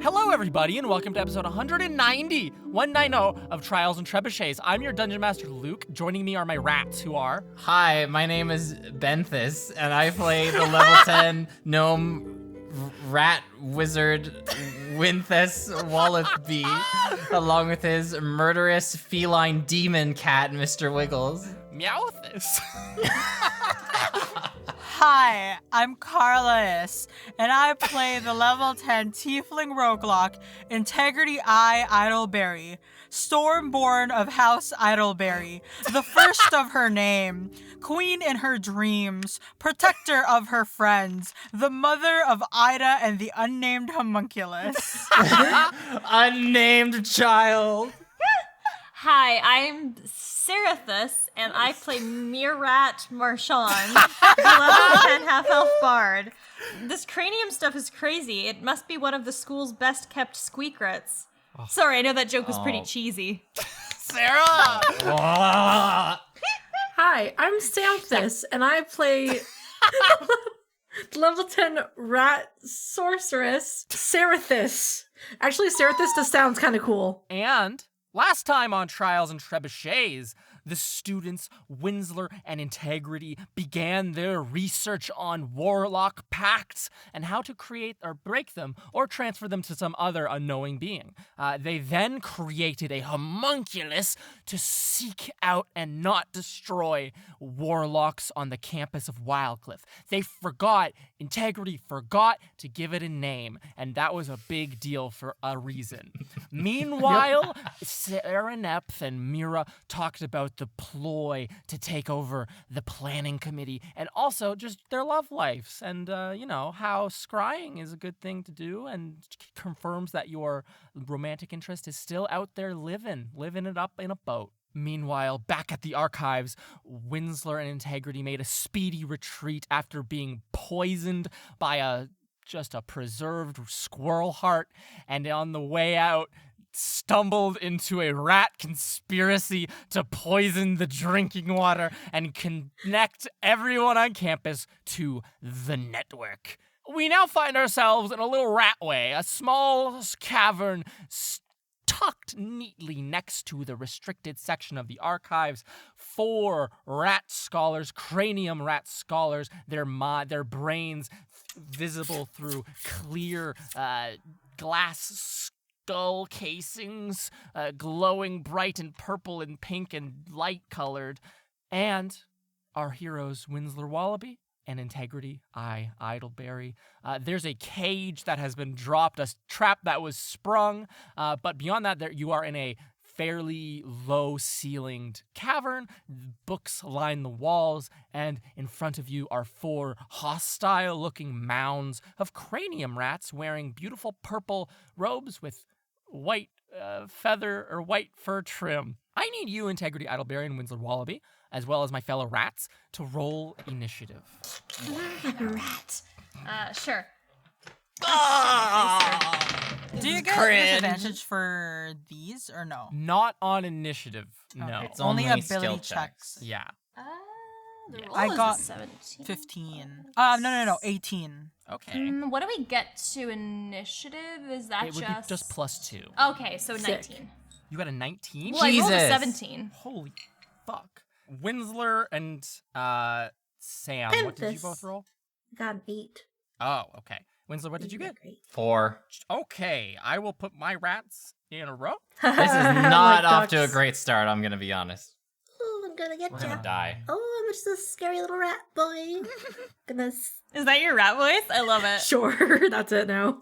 Hello, everybody, and welcome to episode 190 of Trials and Trebuchets. I'm your Dungeon Master, Luke. Joining me are my rats, who are... Hi, my name is Benthus, and I play the level 10 gnome rat wizard Winthus Wallithby, along with his murderous feline demon cat, Mr. Wiggles. Meowthus. Hi, I'm Carlos, and I play the level 10 Tiefling Roguelock, Integrity Eye Idleberry, Stormborn of House Idleberry, the first of her name, Queen in her dreams, Protector of her friends, the mother of Ida and the unnamed homunculus. Unnamed child. Hi, I'm Serathus, and I play Mirat Marchand, the level 10 half-elf bard. This cranium stuff is crazy. It must be one of the school's best-kept squeakrets. Oh. Sorry, I know that joke was pretty cheesy. Sarah! Hi, I'm Samthus, and I play level 10 rat sorceress, Serathus. Actually, Serathus just sounds kind of cool. And... last time on Trials and Trebuchets, the students, Winsler and Integrity, began their research on warlock pacts and how to create or break them or transfer them to some other unknowing being. They then created a homunculus to seek out and not destroy warlocks on the campus of Wildcliff. Integrity forgot to give it a name, and that was a big deal for a reason. Meanwhile, Sarah Nepth and Mira talked about the ploy to take over the planning committee and also just their love lives and, how scrying is a good thing to do and confirms that your romantic interest is still out there living it up in a boat. Meanwhile, back at the archives, Winsler and Integrity made a speedy retreat after being poisoned by a preserved squirrel heart, and on the way out, stumbled into a rat conspiracy to poison the drinking water and connect everyone on campus to the network. We now find ourselves in a little ratway, a small cavern tucked neatly next to the restricted section of the archives. 4 rat scholars, cranium rat scholars, their brains visible through clear glass skull casings, glowing bright and purple and pink and light-colored, and our heroes Winsler Wallaby and Integrity Eye Idleberry. There's a cage that has been dropped, a trap that was sprung, but beyond that, you are in a fairly low-ceilinged cavern. Books line the walls, and in front of you are 4 hostile-looking mounds of cranium rats wearing beautiful purple robes with white feather or white fur trim. I need you, Integrity Idleberry and Winsler Wallaby, as well as my fellow rats, to roll initiative. Rat. Sure. Do you get disadvantage for these or no? Not on initiative, no. Okay. It's only ability skill checks. Yeah. The roll I is got a 17. 15. No, 18. Okay. What do we get to initiative? Is that It would be just +2. Okay, so Sick. 19. You got a 19? Well, I rolled a Jesus. 17. Holy fuck. Winsler and Sam, what did you Penthus. both roll? Got an 8. Oh, okay. Winsler, what did you get? Great. 4. Okay, I will put my rats in a row. This is not off to a great start, I'm gonna be honest. Oh, I'm gonna get We're ya. gonna die. Oh, I'm just a scary little rat boy. Goodness. Is that your rat voice? I love it. Sure, that's it now.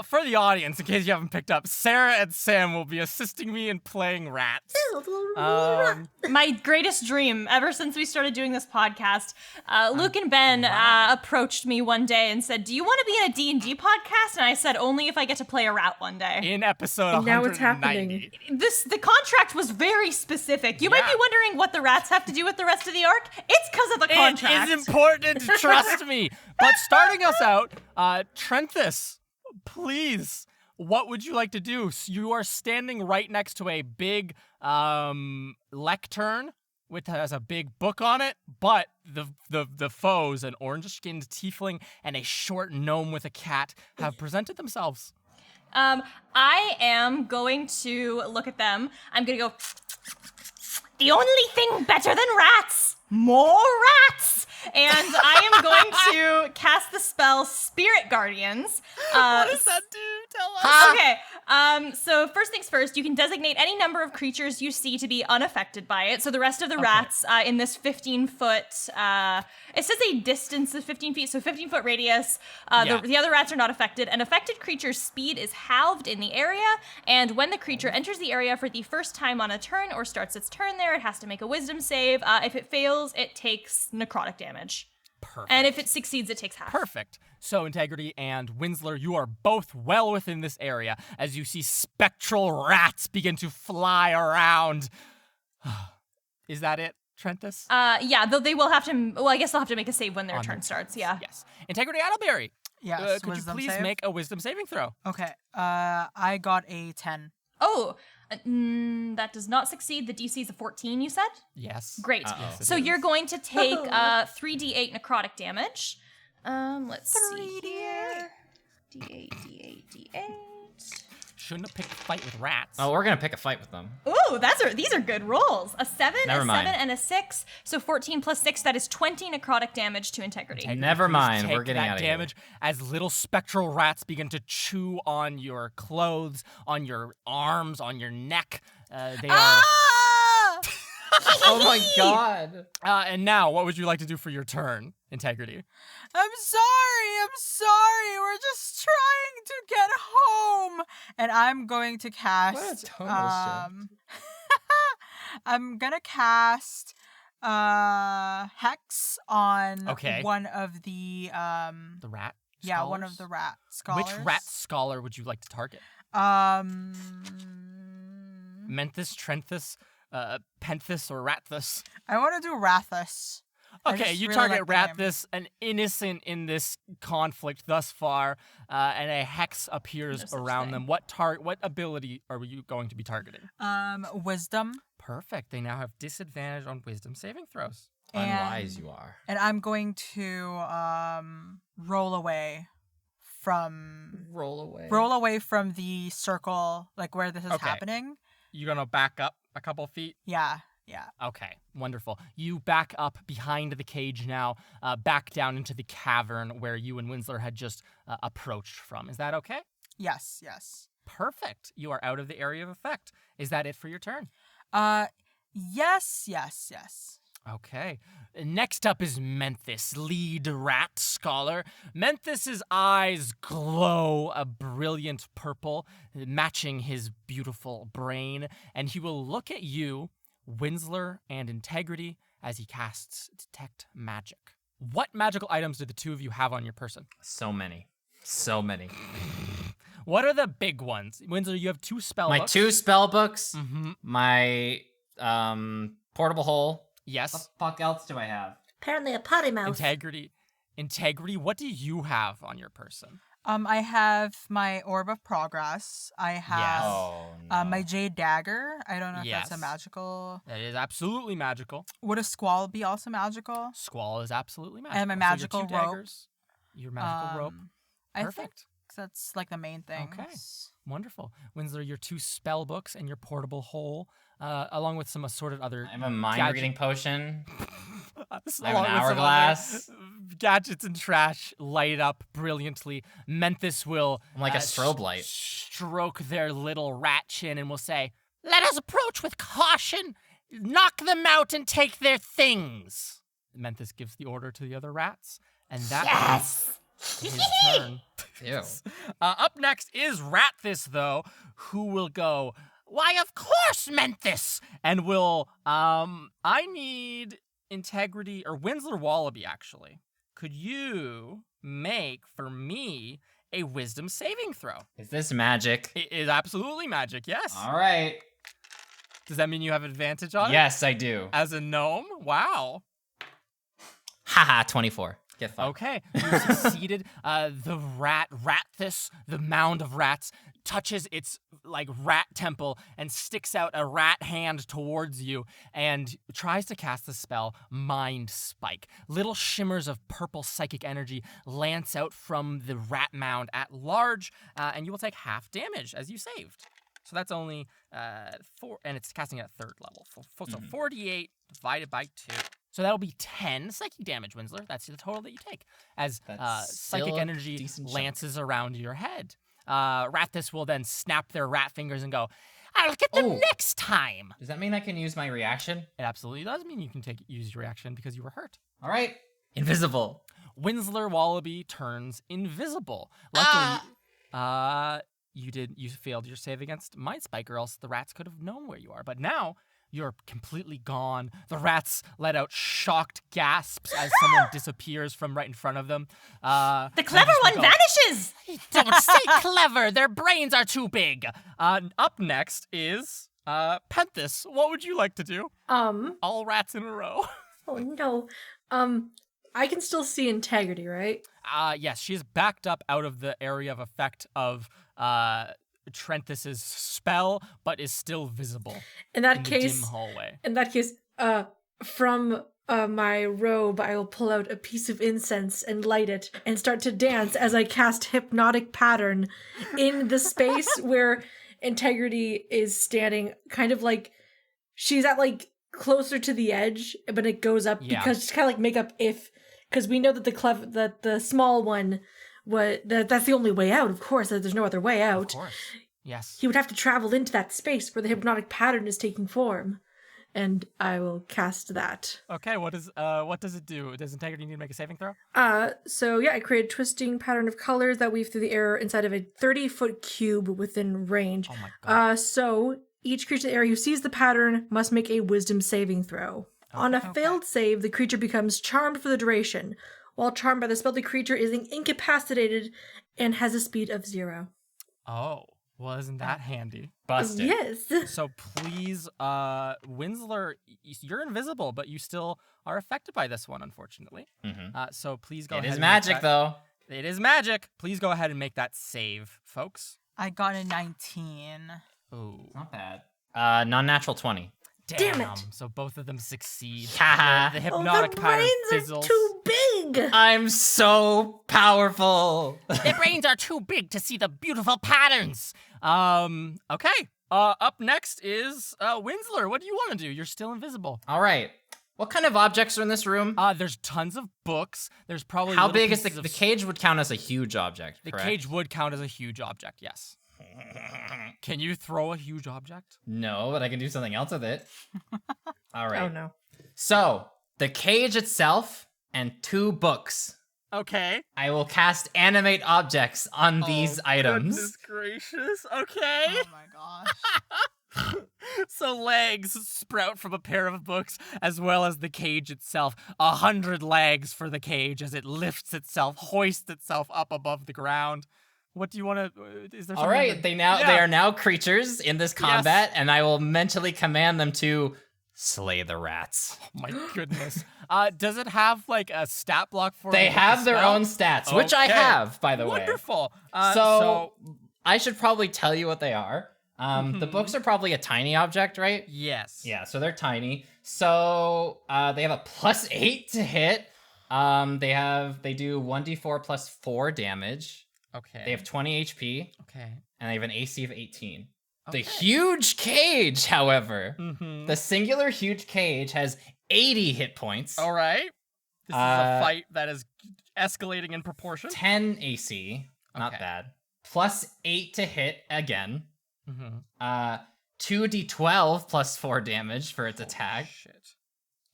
For the audience, in case you haven't picked up, Sarah and Sam will be assisting me in playing rats. Little rat. My greatest dream ever since we started doing this podcast, Luke and Ben approached me one day and said, do you want to be in a D&D podcast? And I said, only if I get to play a rat one day. In episode And now 190. it's happening. The contract was very specific. You might be wondering what the rats have to do with the rest of the arc. It's because of the contract. It is important, trust me. But starting us out, Trenthus, please, what would you like to do? You are standing right next to a big lectern which has a big book on it, but the foes, an orange-skinned tiefling and a short gnome with a cat, have presented themselves. I am going to look at them. I'm gonna go. The only thing better than rats, more rats. And I am going to cast the spell Spirit Guardians. What does that do? Tell us. Okay, so first things first, you can designate any number of creatures you see to be unaffected by it. So the rest of the rats in this 15-foot, it says a distance of 15 feet, so 15-foot radius. The other rats are not affected. An affected creature's speed is halved in the area, and when the creature enters the area for the first time on a turn or starts its turn there, it has to make a wisdom save. If it fails, it takes necrotic damage. Perfect. And if it succeeds, it takes half. Perfect. So, Integrity and Winsler, you are both well within this area as you see spectral rats begin to fly around. Is that it, Trentus? Yeah, though they will have to, well, I guess they'll have to make a save when their On turn their starts, turns. yeah. Yes. Integrity Adelberry, Yes. could you wisdom please save? make a wisdom saving throw? Okay. I got a 10. Oh, that does not succeed. The DC is a 14, you said? Yes. Great. Yes, it So is. you're going to take 3d8 necrotic damage. Let's see here. D8, D8, D8. Shouldn't have picked a fight with rats. Oh, we're gonna pick a fight with them. Ooh, these are good rolls. A 7, Never a mind. 7, and a 6. So 14 plus 6, that is 20 necrotic damage to Integrity. Integrity, Never please mind, take we're getting that outta here. damage as little spectral rats begin to chew on your clothes, on your arms, on your neck. They are. Oh my god. And now, what would you like to do for your turn, Integrity? I'm sorry. We're just trying to get home. And I'm going to cast. What a tonal I'm gonna cast Hex on Okay. one of the The rat? yeah, one scholars? of the rat scholars. Which rat scholar would you like to target? Menthus, Trenthus, Penthus, or Rathus? I want to do Rathus. I Okay, just you really target like the name. Rathus, an innocent in this conflict thus far, and a hex appears No such around thing. them. What ability are you going to be targeting? Wisdom. Perfect. They now have disadvantage on wisdom saving throws. Unwise you are. And I'm going to roll away from Roll away. the circle, like where this is Okay. happening. You gonna back up a couple feet? Yeah. Okay, wonderful. You back up behind the cage now, back down into the cavern where you and Winsler had just approached from. Is that okay? Yes. Perfect. You are out of the area of effect. Is that it for your turn? Yes. Okay. Next up is Menthus, lead rat scholar. Menthus's eyes glow a brilliant purple, matching his beautiful brain, and he will look at you, Winsler, and Integrity as he casts Detect Magic. What magical items do the two of you have on your person? So many. What are the big ones? Winsler, you have 2 spell My books. 2 spell books. Mm-hmm. My portable hole. Yes. What the fuck else do I have? Apparently a potty mouth. Integrity, what do you have on your person? I have my Orb of Progress. I have Oh no. my Jade Dagger. I don't know if Yes. that's a magical. That is absolutely magical. Would a Squall be also magical? Squall is absolutely magical. And my So magical your 2 rope. daggers, your magical rope. I think Perfect. that's like the main thing. Okay. Wonderful. Winsler, your 2 spell books and your portable hole, along with some assorted other I have a mind gadget- reading potion. I have along an with some other hourglass. gadgets and trash light up brilliantly. Menthus will I'm like a strobe light. stroke their little rat chin and will say, "Let us approach with caution. Knock them out and take their things." Menthus gives the order to the other rats, and that is his turn. Ew. Up next is Rathus, though, who will go, "Why, of course, Menthus!" And will, I need Integrity, or Winsler Wallaby, actually. Could you make, for me, a wisdom saving throw? Is this magic? It is absolutely magic, yes. All right. Does that mean you have advantage on it? Yes, I do. As a gnome? Wow. Haha, 24. Get fucked. Okay, you succeeded. The Ratthis, the mound of rats, touches its like rat temple and sticks out a rat hand towards you and tries to cast the spell Mind Spike. Little shimmers of purple psychic energy lance out from the rat mound at large, and you will take half damage as you saved. So that's only 4, and it's casting at 3rd level. So 48 divided by 2. So that'll be 10 psychic damage, Winsler. That's the total that you take as That's psychic still a energy decent chunk. lances around your head. Ratthis will then snap their rat fingers and go, I'll get them Oh. next time. Does that mean I can use my reaction? It absolutely does mean you can use your reaction because you were hurt. All right. Invisible. Winsler Wallaby turns invisible. Luckily, you failed your save against Mind Spike, or else the rats could have known where you are. But now you're completely gone. The rats let out shocked gasps as someone disappears from right in front of them. The clever one vanishes! Don't say clever. Their brains are too big. Up next is Penthus. What would you like to do? All rats in a row. Oh no. I can still see integrity, right? Yes, she is backed up out of the area of effect of Trenthis's spell, but is still visible In that in the case, dim hallway. from my robe, I will pull out a piece of incense and light it and start to dance as I cast hypnotic pattern in the space where integrity is standing, kind of like she's at like closer to the edge, but it goes up Yeah. because it's kind of like make up because we know that the small one that's the only way out, of course, that there's no other way Of out. course. Yes. He would have to travel into that space where the hypnotic pattern is taking form. And I will cast that. Okay, what does it do? Does integrity need to make a saving throw? So yeah, I create a twisting pattern of colors that weave through the air inside of a 30-foot cube within range. Oh my god. So each creature in the area who sees the pattern must make a wisdom saving throw. On a failed save, the creature becomes charmed for the duration. While charmed by the spell, the creature is incapacitated and has a speed of 0. Oh, well, isn't that handy? Busted. Yes. So please, Winsler, you're invisible, but you still are affected by this one, unfortunately. So please go It ahead. is and magic, make that- though. It is magic. Please go ahead and make that save, folks. I got a 19. Ooh. Not bad. Non-natural 20. Damn it. So both of them succeed. Haha. The Oh, hypnotic the pattern brains fizzles. are too big. I'm so powerful. Their brains are too big to see the beautiful patterns. Okay. Up next is Winsler. What do you want to do? You're still invisible. All right. What kind of objects are in this room? There's tons of books. There's probably How little big is pieces the of cage? Would count as a huge object. The correct? cage would count as a huge object. Yes. Can you throw a huge object? No, but I can do something else with it. All right. Oh no. So the cage itself and 2 books. Okay. I will cast animate objects on these items. Goodness gracious. Okay. Oh my gosh. So legs sprout from a pair of books, as well as the cage itself. 100 legs for the cage as it lifts itself, hoists itself up above the ground. What do you want to? Is there? All something right, that- they Yeah. are now creatures in this combat, and I will mentally command them to slay the rats. Oh my goodness. Does it have like a stat block for? They it with have the their spell? own stats, which I Okay. have, by the way. Wonderful. So I should probably tell you what they are. The books are probably a tiny object, right? yes. Yeah, so they're tiny. So they have a +8 to hit. They do 1d4 plus 4 damage. Okay. They have 20 HP, Okay. and they have an AC of 18. Okay. The huge cage, however, Mm-hmm. the singular huge cage has 80 hit points, All right. This is a fight that is escalating in proportion. 10 AC, not Okay. bad, +8 to hit again, Mm-hmm. 2d12 plus 4 damage for its attack. Shit.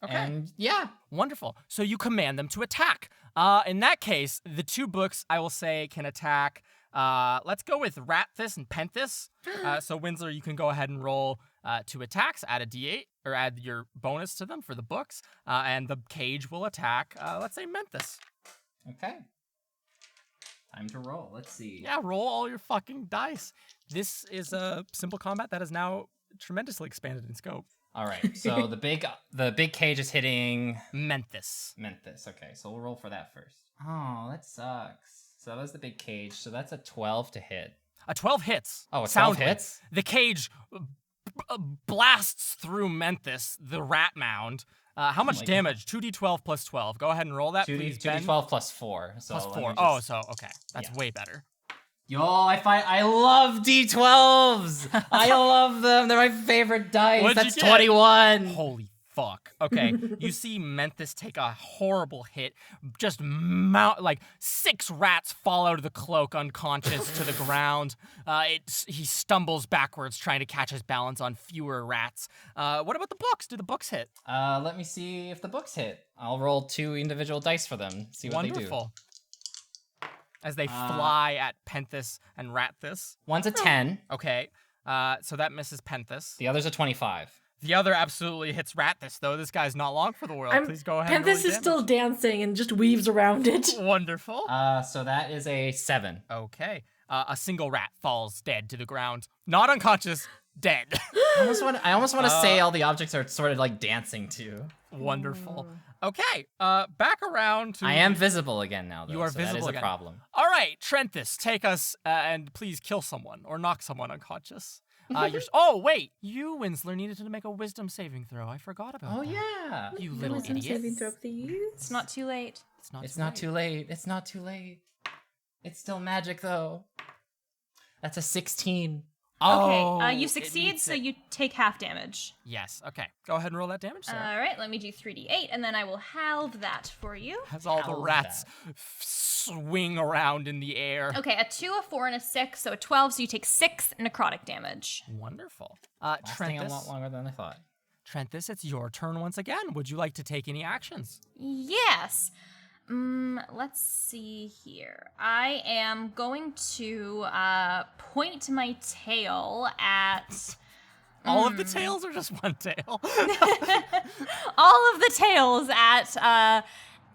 Okay. And yeah, Wonderful. So you command them to attack. In that case, the 2 books I will say can attack. Let's go with Ratthis and Penthus. So Winsler, you can go ahead and roll 2 attacks. Add a d8 or add your bonus to them for the books, and the cage will attack. Let's say Menthus. okay. Time to roll. Let's see. Yeah, roll all your fucking dice. This is a simple combat that is now tremendously expanded in scope. All right. So the big cage is hitting Menthis. Memphis. Okay, so we'll roll for that first. Oh, that sucks. So that was the big cage. So that's a 12 to hit. A 12 hits. Oh, a 12 Soundly. hits? The cage blasts through Menthis, the rat mound. How much my damage? 2d12 plus 12. Go ahead and roll that, please, Ben. 2d12 plus 4. So Plus let 4. me Oh, just- so, okay. That's yeah. way better. Yo, I love D12s. I love them. They're my favorite dice. What'd you That's get? 21. Holy fuck. Okay, you see Menthis take a horrible hit. Just like 6 rats fall out of the cloak unconscious to the ground. He stumbles backwards trying to catch his balance on fewer rats. What about the books? Do the books hit? Let me see if the books hit. I'll roll 2 individual dice for them. See what they do. Wonderful. As they fly at Penthis and Ratthis. One's a 10. Okay, so that misses Penthis. The other's a 25. The other absolutely hits Ratthis, though. This guy's not long for the world. Please go ahead. and roll Penthis your is still damage. dancing and just weaves around it. Wonderful. So that is a 7. Okay. A single rat falls dead to the ground. Not unconscious, dead. I almost want to say all the objects are sort of like dancing too. Wonderful. Okay, back around to... I am visible again now, though. You are so visible that is again. a problem. All right, Trenthis, take us and please kill someone or knock someone unconscious. Oh, wait. You, Winsler, needed to make a wisdom saving throw. I forgot about Oh that. yeah. You little Wisdom idiot. saving throw, please. It's not too late. It's not too late. It's not too late. It's still magic though. That's a 16. Oh, Okay, you it succeed, needs so it. you take half damage. Yes, okay. Go ahead and roll that damage, Sarah. All right, let me do 3d8, and then I will halve that for you. As all the How's rats swing around in the air. Okay, a 2, a 4, and a 6, so a 12, so you take 6 necrotic damage. Wonderful. Lasting a lot Trenthis, longer than I thought. Trenthis, it's your turn once again. Would you like to take any actions? Yes. Let's see here. I am going to point my tail at All of the tails or just one tail? all of the tails at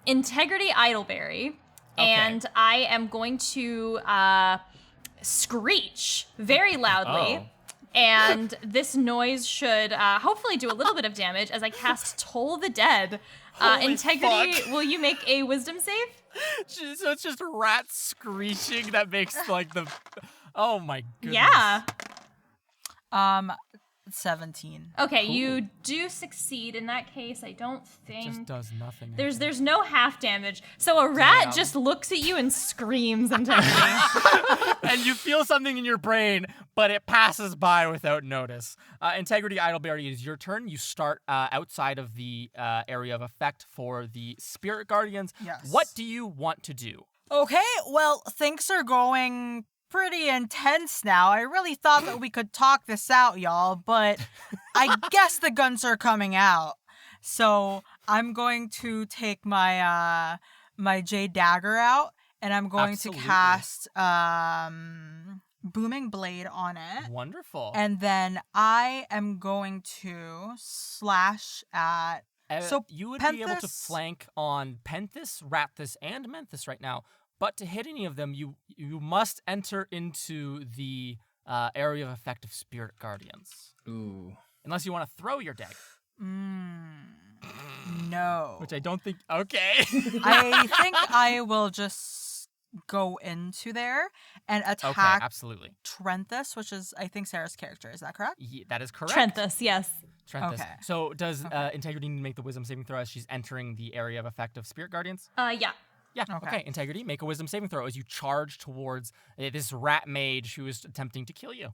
Integrity Idleberry, and I am going to screech very loudly. Oh. And this noise should hopefully do a little bit of damage as I cast Toll the Dead. Holy Integrity, fuck. will you make a wisdom save? So it's just rats screeching that makes like the... Oh my goodness. Yeah. 17. Okay, you do succeed in that case. I don't Just think does nothing. there's no half damage. So a rat Damn. just looks at you and screams Integrity. And you feel something in your brain, but it passes by without notice. Integrity Idleberry, it is your turn. You start outside of the area of effect for the Spirit Guardians. Yes. What do you want to do? Okay, well, things are going pretty intense now. I really thought that we could talk this out, y'all, but I guess the guns are coming out. So I'm going to take my my Jade Dagger out, and I'm going Absolutely. to cast Booming Blade on it. Wonderful. And then I am going to slash at... so you would be able to Penthis- flank on Penthis, Rapthis, and Menthis right now, but to hit any of them, you must enter into the area of effect of Spirit Guardians. Ooh. Unless you want to throw your dagger, No. which I don't think... Okay. I think I will just go into there and Okay, attack absolutely. Trenthis, which is, I think, Sarah's character. Is that correct? That is correct. Trenthus, yes. Trenthis. Okay. So does Integrity need to make the wisdom saving throw as she's entering the area of effect of Spirit Guardians? Yeah. Yeah. Okay. Okay. Integrity, make a wisdom saving throw as you charge towards this rat mage who is attempting to kill you.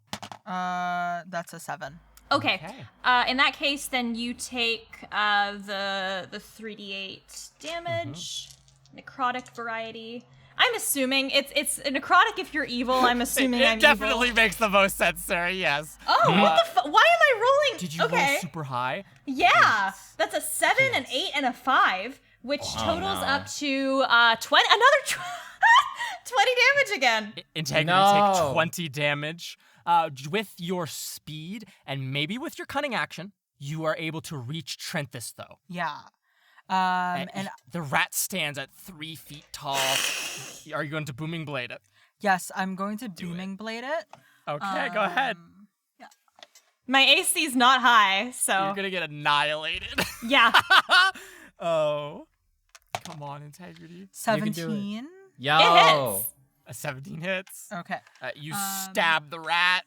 That's a 7. Okay. Okay. In that case, then you take the 3d8 damage, necrotic variety. I'm assuming it's a necrotic if you're evil. I'm assuming I'm It definitely evil. makes the most sense, Sarah. Yes. Oh, what the why am I rolling? Did you okay. roll super high? Yeah, that's a 7, an 8, and a 5, which totals no. up to 20. Another 20 damage again. Integrity No. take 20 damage. With your speed and maybe with your cunning action, you are able to reach Trenthis, though. Yeah. And the rat stands at 3 feet tall. Are you going to booming blade it? yes, I'm going to Booming Blade it. Okay, go ahead. Yeah. My AC's not high, so You're gonna get annihilated. yeah. Oh. Come on, Integrity. 17. Yo. It hits. A 17 hits. Okay. You stab the rat.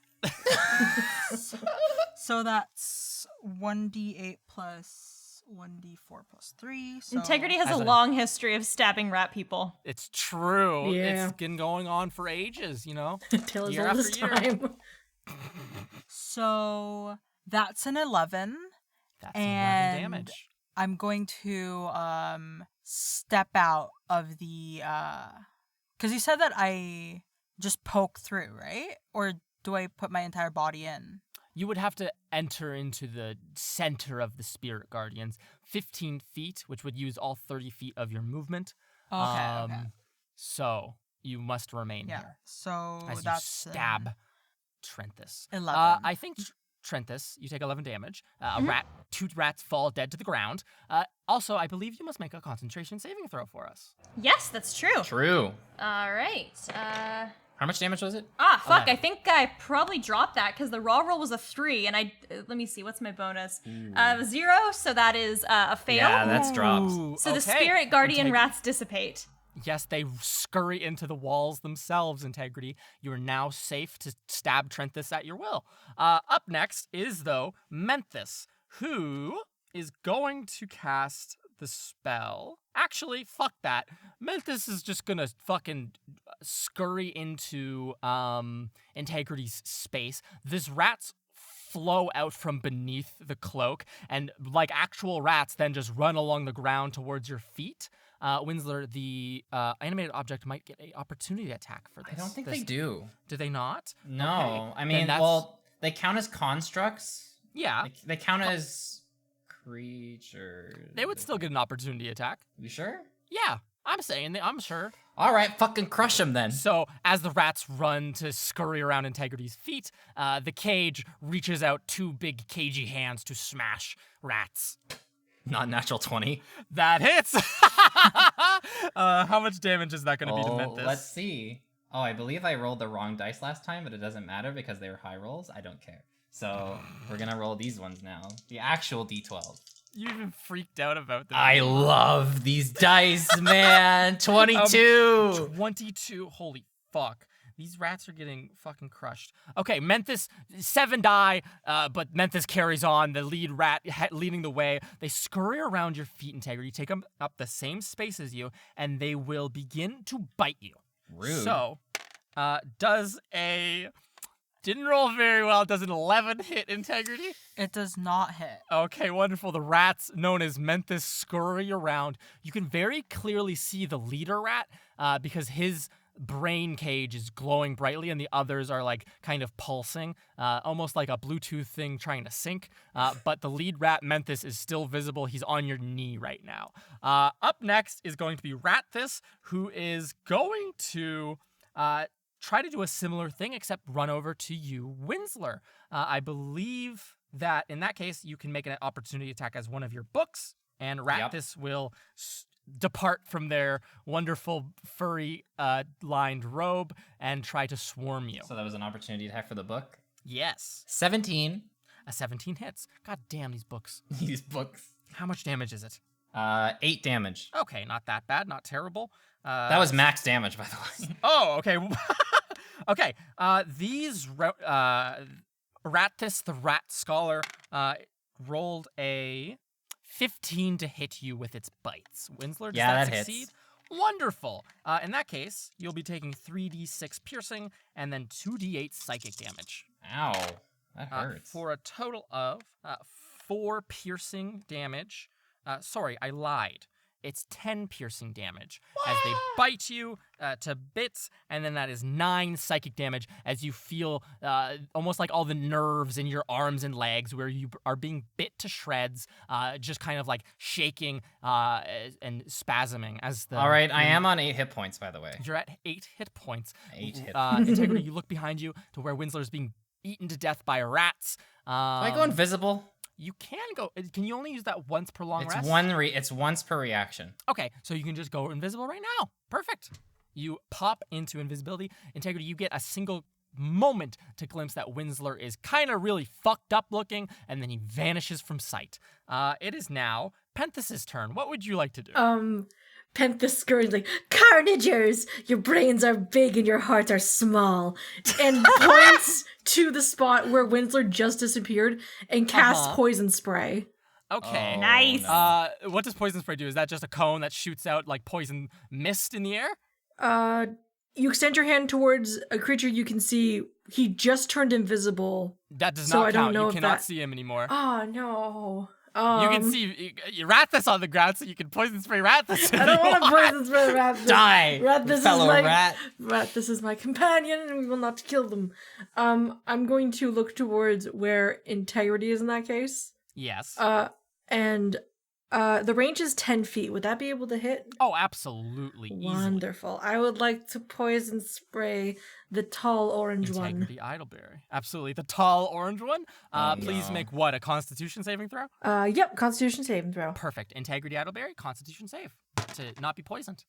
So that's 1d8 plus 1d4 plus 3. So Integrity has a As a- long history of stabbing rat people. It's true. Yeah. It's been going on for ages, you know? Tale as Year old as after year. time. So that's an 11. That's And 11 damage. I'm going to step out of the because you said that I just poke through, right? Or do I put my entire body in? You would have to enter into the center of the Spirit Guardians, 15 feet, which would use all 30 feet of your movement. Okay. So you must remain Yeah. here So as you that's stab Trenthus. 11. I think Trenthus, you take 11 damage. Two rats fall dead to the ground. Also, I believe you must make a concentration saving throw for us. Yes, that's true. True. All right. How much damage was it? Fuck. 11. I think I probably dropped that because the raw roll was a 3, and I let me see. What's my bonus? 0. So that is a fail. Yeah, that's dropped. Ooh, So the okay. spirit guardian Integ- rats dissipate. Yes, they scurry into the walls themselves, Integrity. You are now safe to stab Trenthus at your will. Up next is, though, Menthus, who is going to cast the spell. Actually, fuck that. Menthus is just gonna fucking scurry into Integrity's space. These rats flow out from beneath the cloak, and like actual rats, then just run along the ground towards your feet. Winsler, the animated object might get an opportunity attack for this. I don't think they do. Do they not? No. Okay. I Then mean, that's- well, they count as constructs. Yeah, They count as creatures. they would still get an opportunity attack. You sure? Yeah, I'm sure. All right, fucking crush them then. So as the rats run to scurry around Integrity's feet, the cage reaches out two big cagey hands to smash rats. Not natural 20. That hits. How much damage is that going to be to Menthus? Let's see. Oh, I believe I rolled the wrong dice last time, but it doesn't matter because they were high rolls. I don't care. So we're gonna roll these ones now. The actual D12. You even freaked out about them. I love these dice, man. 22. 22. Holy fuck. These rats are getting fucking crushed. Okay, Menthus, 7 die, but Menthus carries on, the lead rat leading the way. They scurry around your feet, Integrity, take them up the same space as you, and they will begin to bite you. Rude. So, didn't roll very well, does an 11 hit Integrity? It does not hit. Okay, wonderful. The rats, known as Menthus, scurry around. You can very clearly see the leader rat because his brain cage is glowing brightly and the others are like kind of pulsing, almost like a Bluetooth thing trying to sync. But the lead rat, Menthus, is still visible. He's on your knee right now. Up next is going to be Ratthus, who is going to try to do a similar thing, except run over to you, Winsler. I believe that in that case, you can make an opportunity attack as one of your books, and Ratthus will depart from their wonderful furry lined robe and try to swarm you. So that was an opportunity attack for the book. Yes, 17. a 17 hits. God damn these books. These books. How much damage is it? 8 damage. Okay, not that bad, not terrible. That was max damage, by the way. Oh, okay. Okay. These Ratthus, the rat scholar, rolled a 15 to hit you with its bites. Winsler, does Yeah, that that succeed? hits. Wonderful. In that case, you'll be taking 3d6 piercing and then 2d8 psychic damage. Ow. That hurts. For a total of 4 piercing damage. Sorry, I lied. It's 10 piercing damage as they bite you to bits, and then that is 9 psychic damage as you feel almost like all the nerves in your arms and legs where you are being bit to shreds, just kind of like shaking and spasming as the... All right, I am on 8 hit points, by the way. You're at 8 hit points. 8 hit Integrity, you look behind you to where Winsler is being eaten to death by rats. Do I go invisible? You can go... Can you only use that once per long It's rest? it's once per reaction. Okay, so you can just go invisible right now. Perfect. You pop into invisibility. Integrity, you get a single moment to glimpse that Winsler is kind of really fucked up looking, and then he vanishes from sight. It is now Penthus's turn. What would you like to do? Penthus scurries like, Carnagers! Your brains are big and your hearts are small. And points to the spot where Winsler just disappeared and casts poison spray. Okay. Oh, Nice. no. What does poison spray do? Is that just a cone that shoots out like poison mist in the air? You extend your hand towards a creature you can see. He just turned invisible. That does So not I don't count. know You if cannot that- see him anymore. Oh, no. You can see you Rathus on the ground, so you can poison spray Rathus. I don't want to poison spray Rathus. Die, Rathus fellow is my, rat. Rathus is my companion, and we will not kill them. I'm going to look towards where integrity is in that case. Yes. And the range is 10 feet. Would that be able to hit? Oh, absolutely. Easily. Wonderful. I would like to poison spray the tall orange one. Integrity Idleberry. Absolutely. The tall orange one. Please no. make what? A Constitution saving throw? Yep, Constitution saving throw. Perfect. Integrity Idleberry, Constitution save to not be poisoned.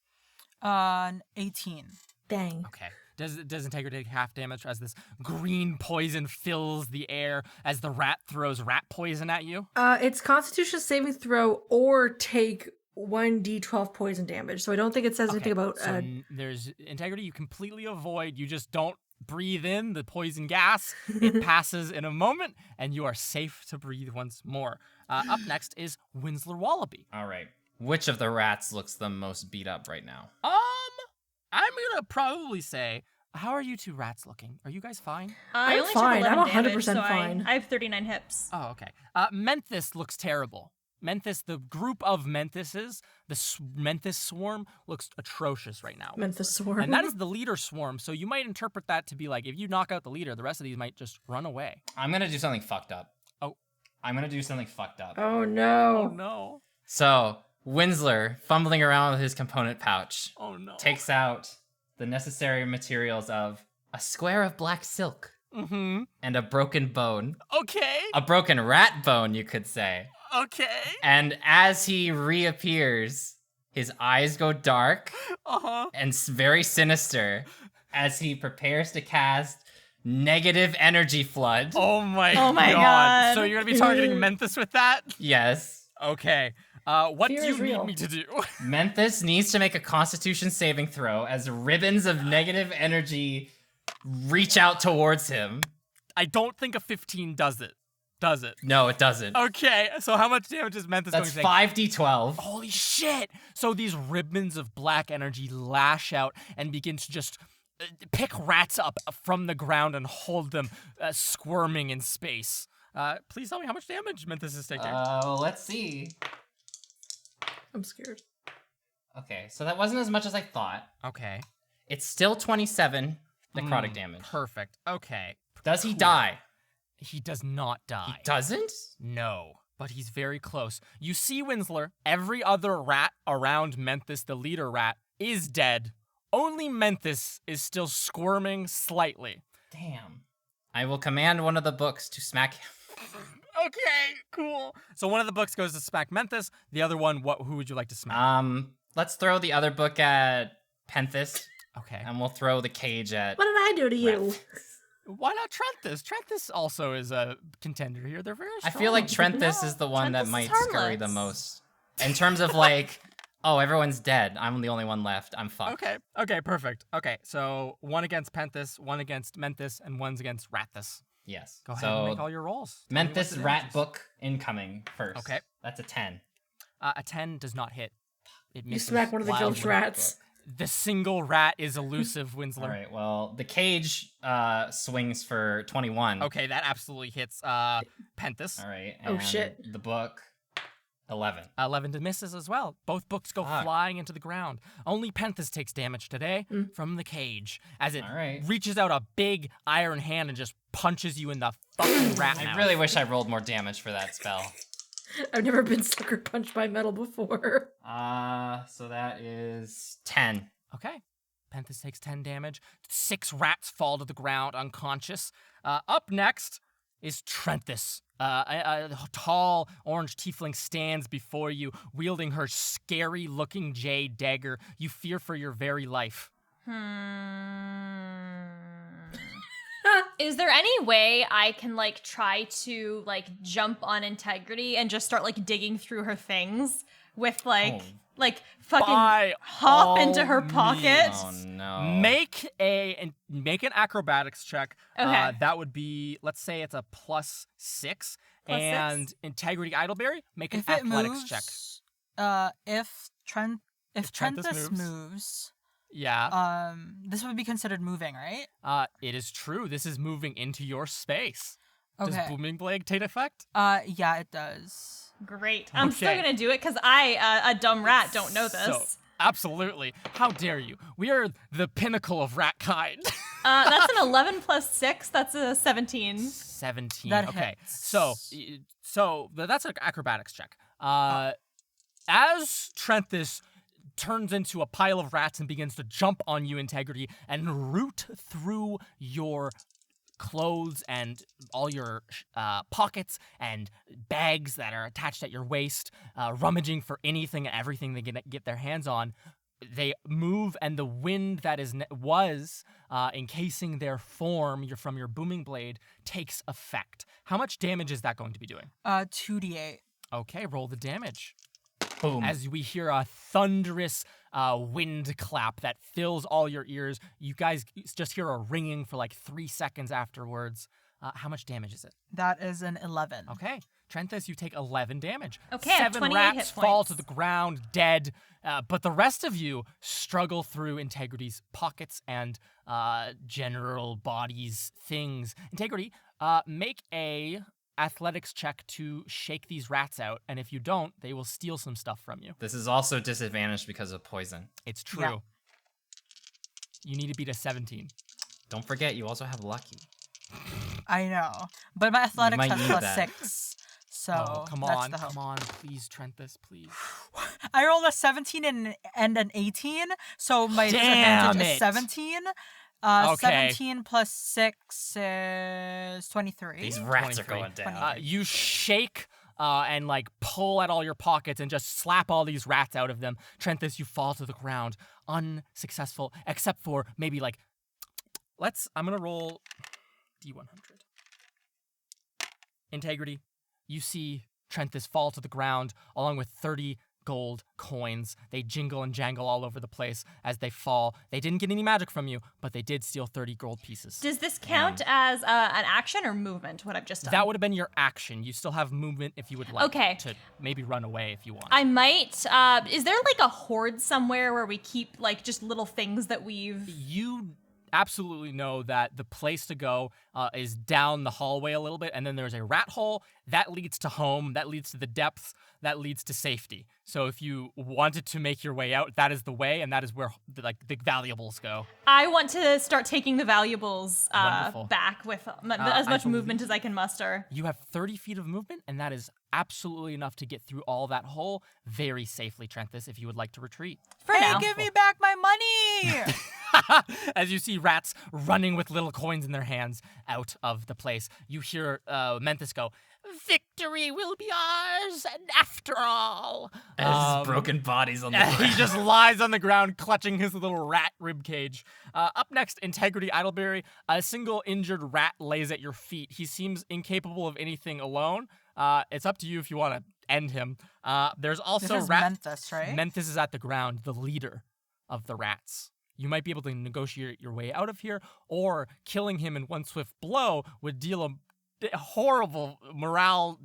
18. Dang. Okay. Does Integrity take half damage as this green poison fills the air as the rat throws rat poison at you? It's Constitution saving throw or take 1d12 poison damage. So I don't think it says anything about. So there's Integrity you completely avoid. You just don't breathe in the poison gas. It passes in a moment, and you are safe to breathe once more. Up next is Winsler Wallaby. All right. Which of the rats looks the most beat up right now? I'm gonna probably say, how are you two rats looking? Are you guys fine? I I'm only fine. took I'm 11 damage, 100% so fine. I have 39 hips. Oh, okay. Menthus looks terrible. Menthus, the group of Menthuses, the Menthus swarm looks atrocious right now. Menthus swarm. And that is the leader swarm, so you might interpret that to be like, if you knock out the leader, the rest of these might just run away. I'm gonna do something fucked up. Oh. I'm gonna do something fucked up. Oh no. Oh no. So, Winsler, fumbling around with his component pouch, Oh no. takes out the necessary materials of a square of black silk Mm-hmm. and a broken bone. Okay. A broken rat bone, you could say. Okay. And as he reappears, his eyes go dark Uh-huh. and very sinister as he prepares to cast negative energy flood. Oh my Oh my God. So you're gonna be targeting Menthus with that? Yes. Okay. What Fear do you is need real. me to do? Menthus needs to make a constitution saving throw as ribbons of negative energy reach out towards him. I don't think a 15 does it. Does it? No, it doesn't. Okay, so how much damage is Menthus That's going to take? 5d12. Holy shit! So these ribbons of black energy lash out and begin to just pick rats up from the ground and hold them squirming in space. Please tell me how much damage Menthus is taking. Let's see. I'm scared. Okay, so that wasn't as much as I thought. Okay. It's still 27 necrotic damage. Perfect. Okay. Does he Cool. die? He does not die. He doesn't? No, but he's very close. You see, Winsler, every other rat around Menthus, the leader rat, is dead. Only Menthus is still squirming slightly. Damn. I will command one of the books to smack him. Okay, cool. So one of the books goes to smack Menthus. The other one, who would you like to smack? Let's throw the other book at Penthus, Okay. and we'll throw the cage at... What did I do to you? Why not Trenthus? Trenthus also is a contender here. They're very I strong. feel like Trenthus No, is the one that Trenthus is might scurry the harmless. most. In terms of like, oh, everyone's dead. I'm the only one left. I'm fucked. Okay, perfect. Okay, so one against Penthus, one against Menthus, and one's against Rathus. Yes. Go ahead and make So all your rolls. Tell me what Menthus the rat damage is. book incoming first. Okay. That's a 10. A 10 does not hit. It You misses smack one of the wildly. ghost rats. The single rat is elusive, Winsler. All right. Well, the cage swings for 21. Okay, that absolutely hits Penthus. All right. Oh, and shit. The book 11. 11 to misses as well. Both books go Fuck. flying into the ground. Only Penthus takes damage today from the cage as it All right. reaches out a big iron hand and just punches you in the fucking rat I mouth. really wish I rolled more damage for that spell. I've never been sucker punched by metal before. So that is 10. Okay. Penthus takes 10 damage. 6 rats fall to the ground unconscious. Up next is Trenthus. A tall orange tiefling stands before you, wielding her scary-looking jade dagger. You fear for your very life. Is there any way I can like try to like jump on Integrity and just start like digging through her things with like fucking By hop into all her pocket? Oh no. Make an acrobatics check. Okay. That would be, let's say it's a +6. +6? And Integrity Idleberry, make an If it athletics moves, check. if Trenthus Trenthus moves. moves, Yeah. this would be considered moving, right? It is true. This is moving into your space. Okay. Does Booming Blade take effect? Yeah, it does. Great. I'm still Okay. gonna do it because I, a dumb rat, don't know this. So, absolutely. How dare you? We are the pinnacle of rat kind. That's an 11 plus 6. That's a 17. 17. That okay. hits. So that's an acrobatics check. As Trenthus turns into a pile of rats and begins to jump on you, Integrity, and root through your clothes and all your pockets and bags that are attached at your waist, rummaging for anything and everything they get their hands on. They move, and the wind that was encasing their form from your booming blade takes effect. How much damage is that going to be doing? 2d8. Okay, roll the damage. Boom. As we hear a thunderous wind clap that fills all your ears, you guys just hear a ringing for like 3 seconds afterwards. How much damage is it? That is an 11. Okay, Trenthus, you take 11 damage. Okay, I have 7 28 rats hit fall points. to the ground dead, but the rest of you struggle through Integrity's pockets and general body's things. Integrity, make a athletics check to shake these rats out, and if you don't, they will steal some stuff from you. This is also disadvantaged because of poison. It's true. Yeah. You need to beat a 17. Don't forget, you also have lucky. I know. But my athletics might has need plus that. 6. So Oh, come that's on, the hope. come on, please, Trenthus, please. I rolled a 17 and an 18, so my Damn disadvantage it. is 17. Okay. 17 plus 6 is 23. These rats are 23. going down. You shake and like pull at all your pockets and just slap all these rats out of them. Trenthus, you fall to the ground, unsuccessful, except for maybe like, I'm gonna roll D100. Integrity, you see Trenthus fall to the ground along with 30 gold coins. They jingle and jangle all over the place as they fall. They didn't get any magic from you, but they did steal 30 gold pieces. Does this count as an action or movement, what I've just done? That would have been your action. You still have movement if you would like Okay. to maybe run away if you want. I might, is there like a hoard somewhere where we keep like just little things that we've... You absolutely know that the place to go is down the hallway a little bit, and then there's a rat hole that leads to home, that leads to the depths, that leads to safety. So if you wanted to make your way out, that is the way, and that is where the valuables go. I want to start taking the valuables Wonderful. back with as I much believe- movement as I can muster. You have 30 feet of movement, and that is absolutely enough to get through all that hole very safely, Trenthus, if you would like to retreat. For Hey, now. give me back my money! As you see rats running with little coins in their hands out of the place, you hear Menthus go, "Victory will be ours, and after all." As broken bodies on the ground. He just lies on the ground, clutching his little rat ribcage. Up next, Integrity Idleberry. A single injured rat lays at your feet. He seems incapable of anything alone. It's up to you if you want to end him. There's also This is rat. Menthus, right? Menthus is at the ground, the leader of the rats. You might be able to negotiate your way out of here, or killing him in one swift blow would deal a horrible morale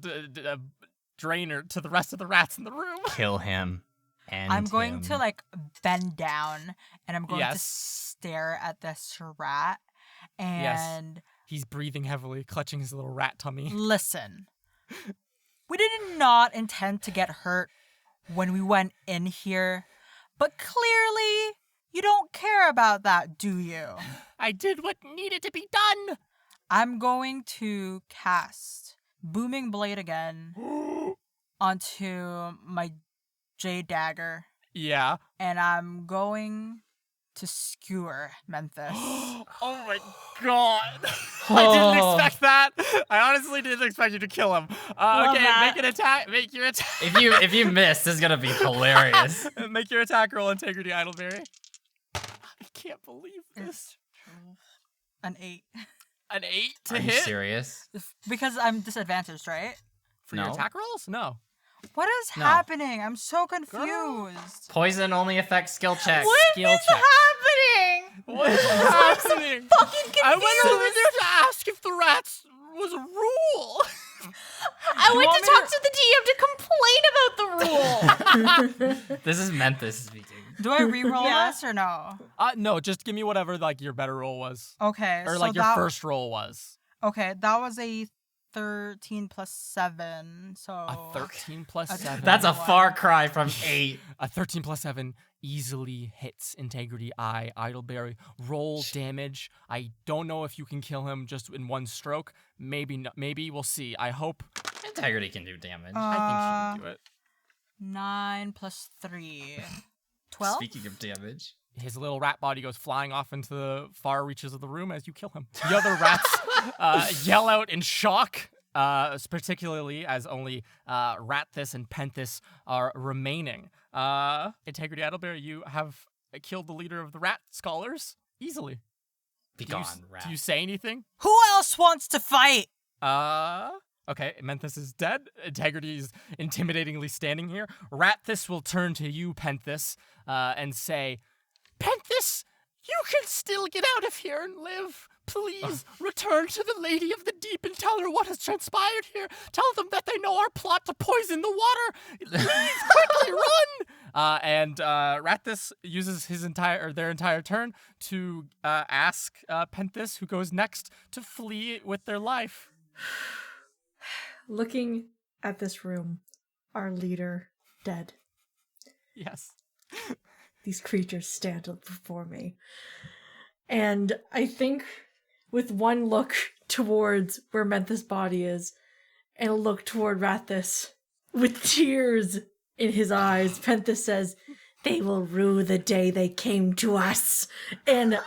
drainer to the rest of the rats in the room. Kill him. And I'm going to like bend down and I'm going to Yes. stare at this rat and He's breathing heavily, clutching his little rat tummy. listen. We did not intend to get hurt when we went in here, but clearly you don't care about that, do you? I did what needed to be done. I'm going to cast Booming Blade again onto my Jade Dagger, Yeah. and I'm going to skewer Memphis. Oh my god. I didn't expect that. I honestly didn't expect you to kill him. Okay, that. make an attack. Make your attack. if you miss, this is gonna be hilarious. Make your attack roll, Integrity Idleberry. I can't believe this. An 8. An 8 to Are you hit serious? Because I'm disadvantaged, right? for your No. attack rolls? No. What is No. happening? I'm so confused. Poison only affects skill checks. What Skill is check. happening? What is happening? Fucking I went confused. over there to ask if the rats was a rule. I went want to me talk to the DM to complain about the rule. This is Menthis speaking. Do I re-roll Yeah. this or no? No, just give me whatever like your better roll was, Okay. or so like your that, first roll was. Okay, that was a 13 plus 7. So A 13 plus That's- 7. That's a Wow. far cry from 8. A 13 plus 7 easily hits Integrity Eye Idleberry. Roll damage. I don't know if you can kill him just in one stroke. Maybe not. Maybe we'll see. I hope. Integrity can do damage. I think she can do it. 9 plus 3. 12? Speaking of damage. His little rat body goes flying off into the far reaches of the room as you kill him. The other rats yell out in shock, particularly as only Ratthis and Penthis are remaining. Integrity Idleberry, you have killed the leader of the rat scholars easily. Be Do you, gone, rat. do you say anything? Who else wants to fight? Okay, Menthis is dead. Integrity is intimidatingly standing here. Ratthis will turn to you, Penthis, and say, Penthis, you can still get out of here and live. Please return to the Lady of the Deep and tell her what has transpired here. Tell them that they know our plot to poison the water. Please, quickly run! And Ratthis uses their entire turn to ask Penthis, who goes next, to flee with their life. Looking at this room, our leader dead. Yes. These creatures stand up before me. And I think with one look towards where Menthis' body is, and a look toward Ratthis, with tears in his eyes, Penthis says, "They will rue the day they came to us," and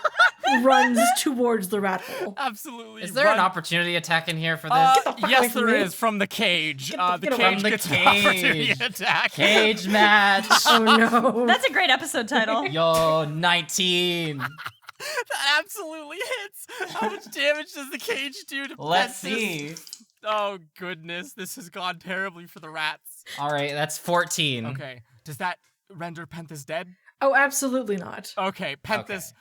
runs towards the rat hole. Absolutely. Is there an opportunity attack in here for this? fuck away Yes, from there me. is from the cage. The get away cage from the gets an opportunity cage. attack. Cage match. Oh no. That's a great episode title. Yo, 19. That absolutely hits. How much damage does the cage do to Let's Penthis? see. Oh goodness, this has gone terribly for the rats. All right, that's 14. Okay, does that render Penthis dead? Oh, absolutely not. Okay, Penthis,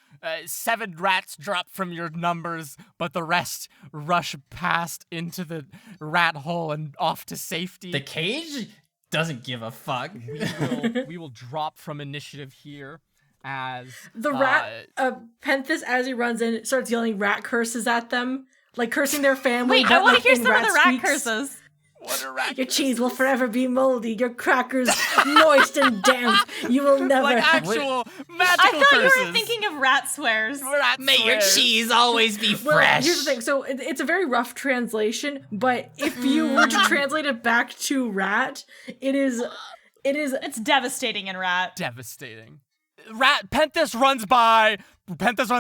7 rats drop from your numbers, but the rest rush past into the rat hole and off to safety. The cage doesn't give a fuck. we will drop from initiative here as The rat, Penthis, as he runs in, starts yelling rat curses at them, like cursing their family. Wait, but I want to like hear in some of the rat squeaks. curses. What a rat Your curse. cheese will forever be moldy. Your crackers moist and damp. You will never. Like have actual I magical thought curses. you were thinking of rat swears. Rat May your swears. cheese always be Well, fresh. here's the thing. So it's a very rough translation, but if you were to translate it back to rat, it is. It's devastating in rat. Devastating. Penthis runs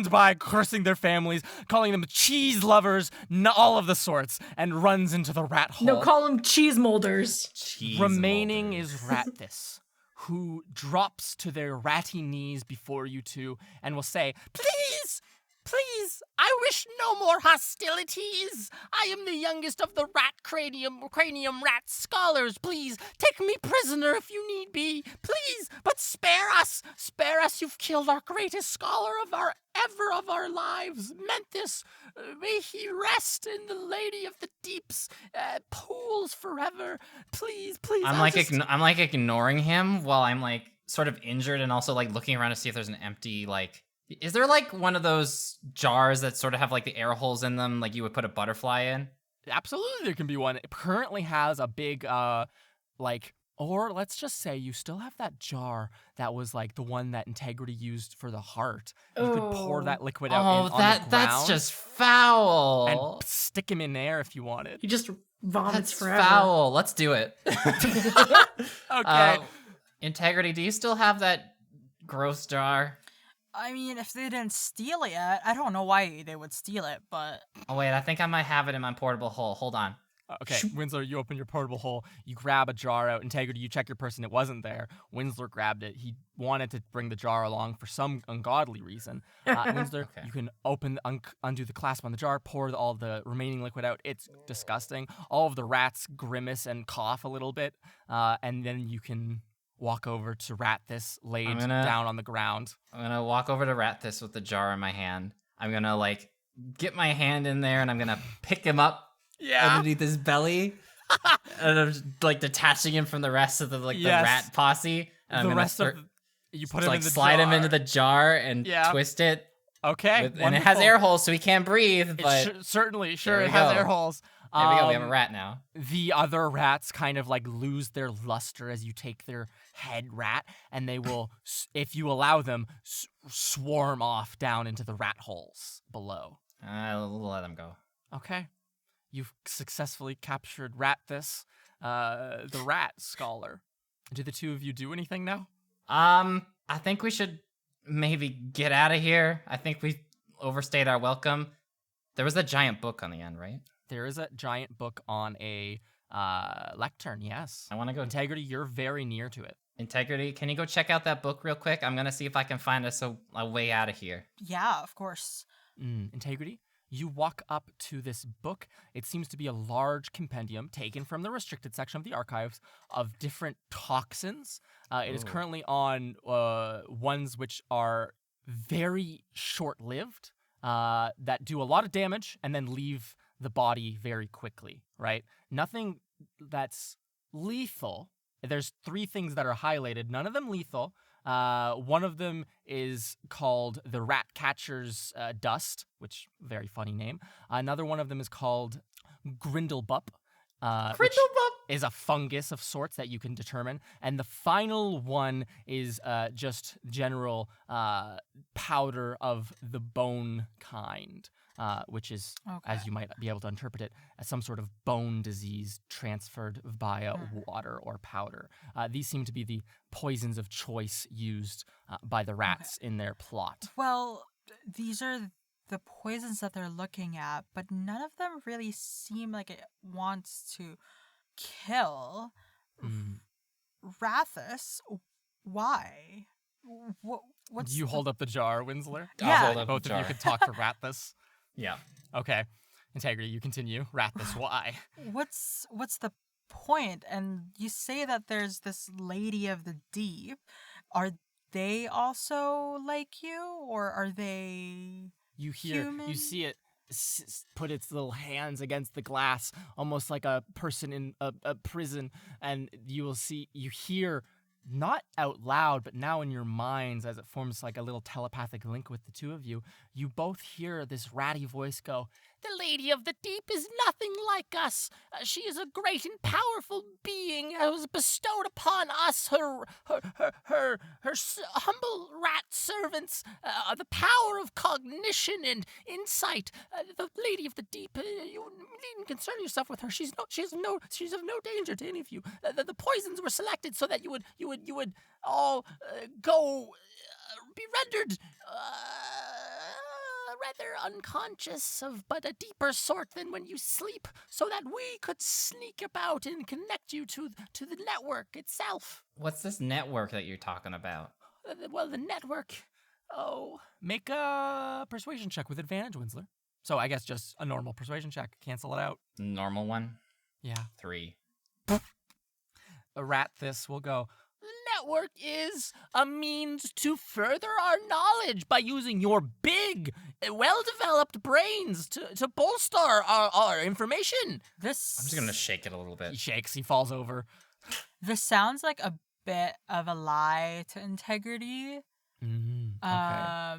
by, cursing their families, calling them cheese lovers, all of the sorts, and runs into the rat hole. No, call them cheese molders. Cheese Remaining molders. is Ratthis, who drops to their ratty knees before you two and will say, Please, please, I wish no more hostilities. I am the youngest of the cranium rat scholars. Please, take me prisoner if you need be. Please, but spare us. Spare us. You've killed our greatest scholar of our lives. Menthis, may he rest in the Lady of the Deep's pools forever. Please, please. I'm I'll like just- I'm like ignoring him while I'm like sort of injured and also like looking around to see if there's an empty like. Is there like one of those jars that sort of have like the air holes in them, like you would put a butterfly in? Absolutely, there can be one. It currently has a big, or let's just say you still have that jar that was like the one that Integrity used for the heart. You could pour Oh. that liquid out Oh, on the that's ground just foul. and stick him in there if you wanted. He just vomits That's forever. foul. Let's do it. Okay. Integrity, do you still have that gross jar? I mean, if they didn't steal it yet, I don't know why they would steal it, but Oh wait, I think I might have it in my portable hole. Hold on. Okay, Winslow, you open your portable hole. You grab a jar out. Integrity, you check your person. It wasn't there. Winslow grabbed it. He wanted to bring the jar along for some ungodly reason. Winslow, Okay. you can undo the clasp on the jar, pour all the remaining liquid out. It's disgusting. All of the rats grimace and cough a little bit, and then you can walk over to Rat this laid down on the ground. I'm gonna walk over to Rat this with the jar in my hand. I'm gonna like get my hand in there and I'm gonna pick him up underneath his belly. And I'm just, like detaching him from the rest of the the rat posse. And The I'm rest gonna of you put him in the slide jar. him into the jar and twist it. Okay, And it has air holes so he can't breathe. But it certainly, There it we has go. air holes. there we go. We have a rat now. The other rats kind of like lose their luster as you take their head rat, and they will, if you allow them, swarm off down into the rat holes below. I'll let him go. Okay. You've successfully captured Rat this, the rat scholar. Do the two of you do anything now? I think we should maybe get out of here. I think we overstayed our welcome. There was a giant book on the end, right? There is a giant book on a lectern, yes. I want to go. Integrity, you're very near to it. Integrity, can you go check out that book real quick? I'm gonna see if I can find us a way out of here. Yeah, of course. Integrity, you walk up to this book. It seems to be a large compendium taken from the restricted section of the archives of different toxins. It is currently on ones which are very short-lived, that do a lot of damage and then leave the body very quickly, right? Nothing that's lethal. There's 3 things that are highlighted, none of them lethal. One of them is called the Rat Catcher's Dust, which, very funny name. Another one of them is called Grindelbup. Which is a fungus of sorts that you can determine. And the final one is just general powder of the bone kind. Which is, as you might be able to interpret it, as some sort of bone disease transferred via water or powder. These seem to be the poisons of choice used by the rats in their plot. Well, these are the poisons that they're looking at, but none of them really seem like it wants to kill. Rathus, why? What's You hold up the jar, Winsler? Yeah. I'll hold up Both the of you jar. could talk for Rathus. Yeah. Okay. Integrity, you continue. Rathus, why? what's the point? And you say that there's this lady of the deep. Are they also like you, or are they You hear, human? you see it put its little hands against the glass, almost like a person in a prison, and you hear, not out loud, but now in your minds as it forms like a little telepathic link with the two of you, you both hear this ratty voice go, "The Lady of the Deep is nothing like us. She is a great and powerful being who has bestowed upon us, her humble rat servants, the power of cognition and insight. The Lady of the Deep, you needn't concern yourself with her. She's of no danger to any of you. The poisons were selected so that you would all be rendered rather unconscious of but a deeper sort than when you sleep, so that we could sneak about and connect you to the network itself." What's this network that you're talking about? Well, the network. Oh, make a persuasion check with advantage, Winsler. So I guess just a normal persuasion check. Cancel it out. Normal one? Yeah. 3. A rat this will go, "The network is a means to further our knowledge by using your big, well-developed brains to bolster our information." I'm just gonna shake it a little He bit. shakes, he falls over. This sounds like a bit of a lie to Integrity. Okay.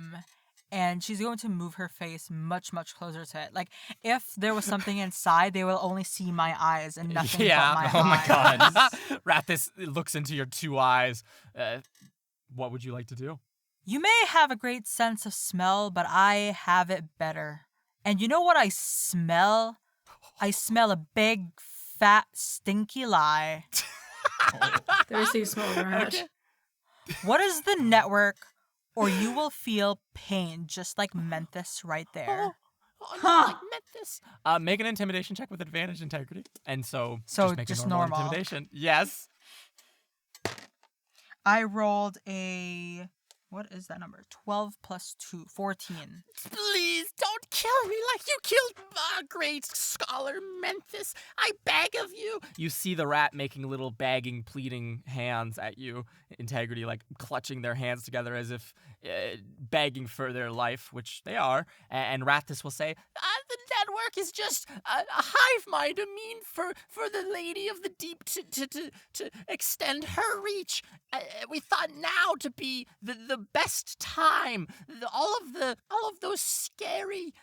And she's going to move her face much, much closer to it. Like, if there was something inside, they will only see my eyes and nothing Yeah. but my Oh my eyes. God. Rathis looks into your 2 eyes. What would you like to do? You may have a great sense of smell, but I have it better. And you know what I smell? I smell a big, fat, stinky lie. There's the small rat. What is the network? Or you will feel pain, just like Memphis right there. Oh, no, like Memphis. Make an intimidation check with advantage, Integrity. And so just make just a normal normal. intimidation. Yes. I rolled a, what is that number? 12 plus 2, 14. Please don't kill me like you killed great scholar Memphis. I beg of you. You see the rat making little begging, pleading hands at you. Integrity, like clutching their hands together as if begging for their life, which they are. And Rathis will say, the network is just a hive mind, a mean for the lady of the deep to extend her reach. We thought now to be the best time. All of those scary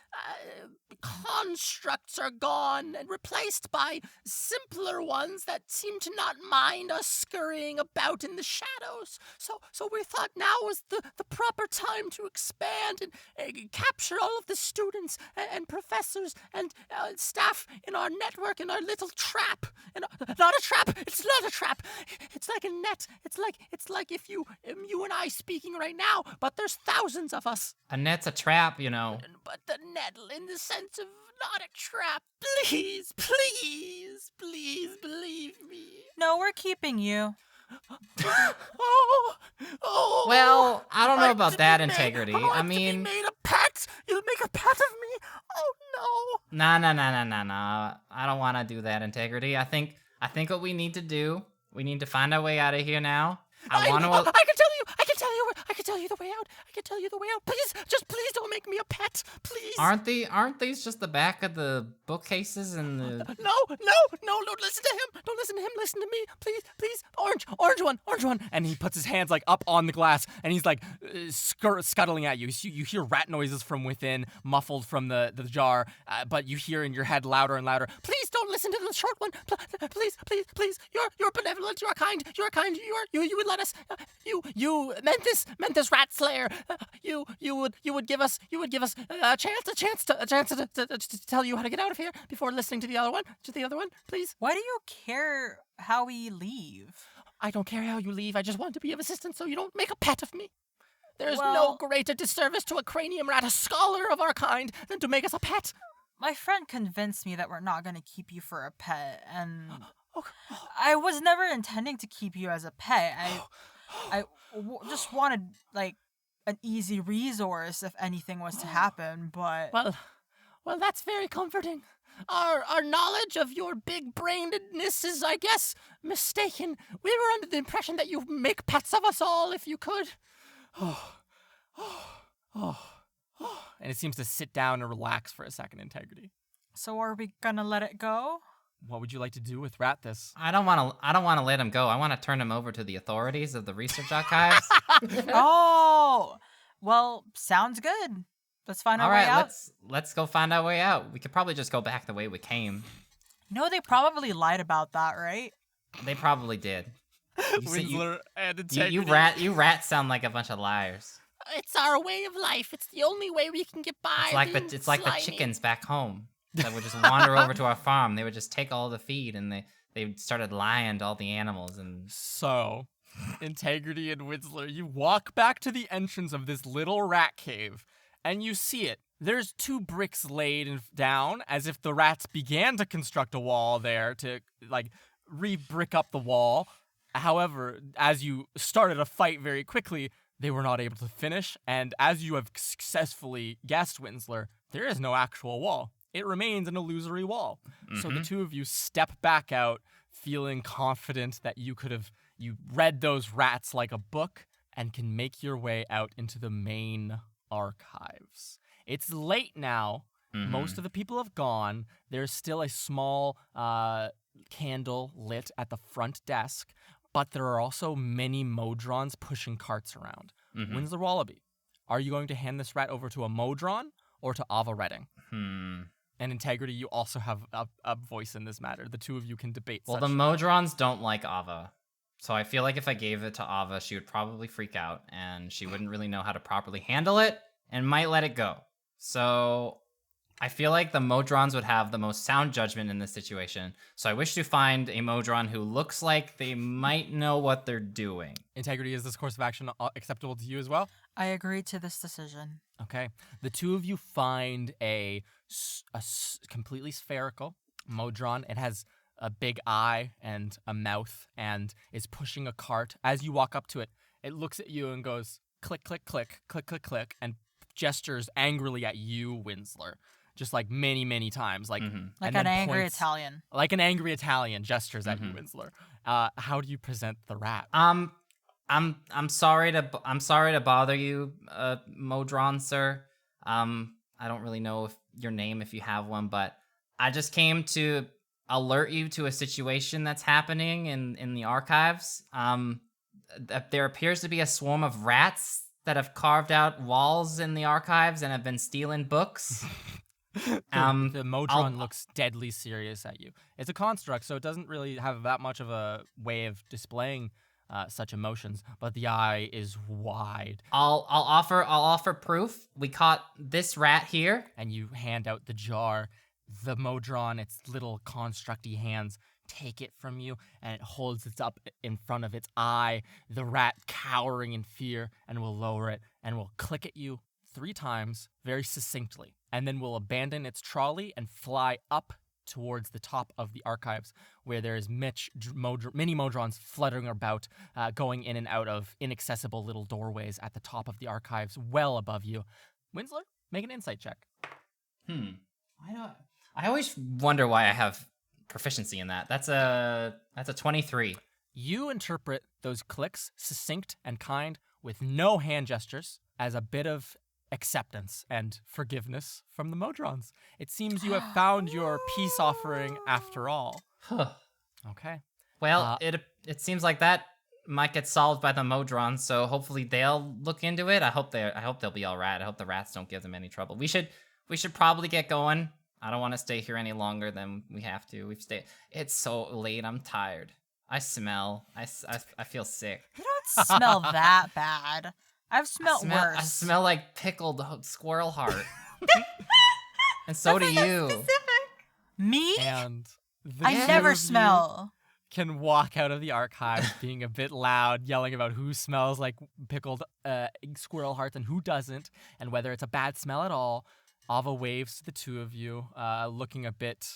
constructs are gone and replaced by simpler ones that seem to not mind us scurrying about in the shadows. So we thought now was the proper time to expand and capture all of the students and professors and staff in our network, in our little trap. And not a trap. It's not a trap. It's like a net. It's like if you and I speaking right now, but there's thousands of us. A net's a trap, you know. But the net in the sense of not a trap. Please, please, please believe me. No, we're keeping you. Oh. Well, I don't know like about to that be made- integrity. I, like I to mean, be made a pet. You'll make a pet of me. Oh no. nah. I don't want to do that, integrity. I think what we need to do, we need to find our way out of here now. I want to. I can tell you the way out. I can tell you the way out. Please don't make me a pet. Please. Aren't these just the back of the bookcases and the? No, don't listen to him. Don't listen to him. Listen to me. Please. Orange one. And he puts his hands like up on the glass and he's like scuttling at you. You hear rat noises from within, muffled from the jar, but you hear in your head louder and louder. Please don't listen to the short one. Please. You're benevolent. You are kind. You would let us. You Memphis rat slayer. You would give us a chance to tell you how to get out of here before listening to the other one. Please. Why do you care how we leave? I don't care how you leave. I just want to be of assistance so you don't make a pet of me. There is no Well- greater disservice to a cranium rat, a scholar of our kind, than to make us a pet. My friend convinced me that we're not going to keep you for a pet, and Oh, I was never intending to keep you as a pet. I just wanted, like, an easy resource if anything was to happen, but... Well, that's very comforting. Our knowledge of your big-brainedness is, I guess, mistaken. We were under the impression that you make pets of us all if you could. And it seems to sit down and relax for a second, Integrity. So are we gonna let it go? What would you like to do with Rathis? I don't want to let him go. I want to turn him over to the authorities of the research archives. Oh! Well, sounds good. Let's find All our way right, out. let's go find our way out. We could probably just go back the way we came. No, they probably lied about that, right? They probably did. Winsler and You Integrity. you rats sound like a bunch of liars. It's our way of life. It's the only way we can get by. It's like the chickens back home that would just wander over to our farm. They would just take all the feed and they started lying to all the animals and So, Integrity and Winsler, you walk back to the entrance of this little rat cave, and you see it. There's 2 bricks laid down as if the rats began to construct a wall there to, like, re-brick up the wall. However, as you started a fight very quickly, they were not able to finish, and as you have successfully guessed, Winsler, there is no actual wall. It remains an illusory wall. So the 2 of you step back out, feeling confident that you read those rats like a book and can make your way out into the main archives. It's late now. Most of the people have gone. There's still a small candle lit at the front desk, but there are also many Modrons pushing carts around. Winsler Wallaby, are you going to hand this rat over to a Modron or to Ava Redding? And Integrity, you also have a voice in this matter. The 2 of you can debate. well, such. the Modrons don't like Ava. So I feel like if I gave it to Ava, she would probably freak out and she wouldn't really know how to properly handle it and might let it go. So I feel like the Modrons would have the most sound judgment in this situation, so I wish to find a Modron who looks like they might know what they're doing. Integrity, is this course of action acceptable to you as well? I agree to this decision. Okay. The two of you find a completely spherical Modron. It has a big eye and a mouth and is pushing a cart. As you walk up to it, it looks at you and goes click, click, click, click, click, click, and gestures angrily at you, Winsler. Just like many, many times. Like, Like and an then angry points- Italian. Like an angry Italian gestures at you, Winsler. How do you present the rat? I'm sorry to bother you, Modron, sir. I don't really know if your name if you have one, but I just came to alert you to a situation that's happening in the archives. That there appears to be a swarm of rats that have carved out walls in the archives and have been stealing books. The Modron I'll- looks deadly serious at you. It's a construct, so it doesn't really have that much of a way of displaying such emotions, but the eye is wide. I'll offer proof. We caught this rat here. And you hand out the jar. The Modron, its little constructy hands, take it from you, and it holds it up in front of its eye, the rat cowering in fear, and will lower it, and will click at you 3 times, very succinctly, and then will abandon its trolley and fly up towards the top of the archives, where there is mini Modrons fluttering about, going in and out of inaccessible little doorways at the top of the archives, well above you. Winsler, make an insight check. I always wonder why I have proficiency in that. That's a 23. You interpret those clicks, succinct and kind, with no hand gestures, as a bit of acceptance and forgiveness from the Modrons. It seems you have found your peace offering after all. Huh. Okay. Well, it seems like that might get solved by the Modrons, so hopefully they'll look into it. I hope they'll be all right. I hope the rats don't give them any trouble. We should probably get going. I don't want to stay here any longer than we have to. It's so late. I'm tired. I smell. I feel sick. You don't smell that bad. I've smelled worse. I smell like pickled squirrel heart. And so do you. Me? And the I two never of you smell. can walk out of the archives being a bit loud, yelling about who smells like pickled squirrel hearts and who doesn't, and whether it's a bad smell at all. Ava waves to the two of you, looking a bit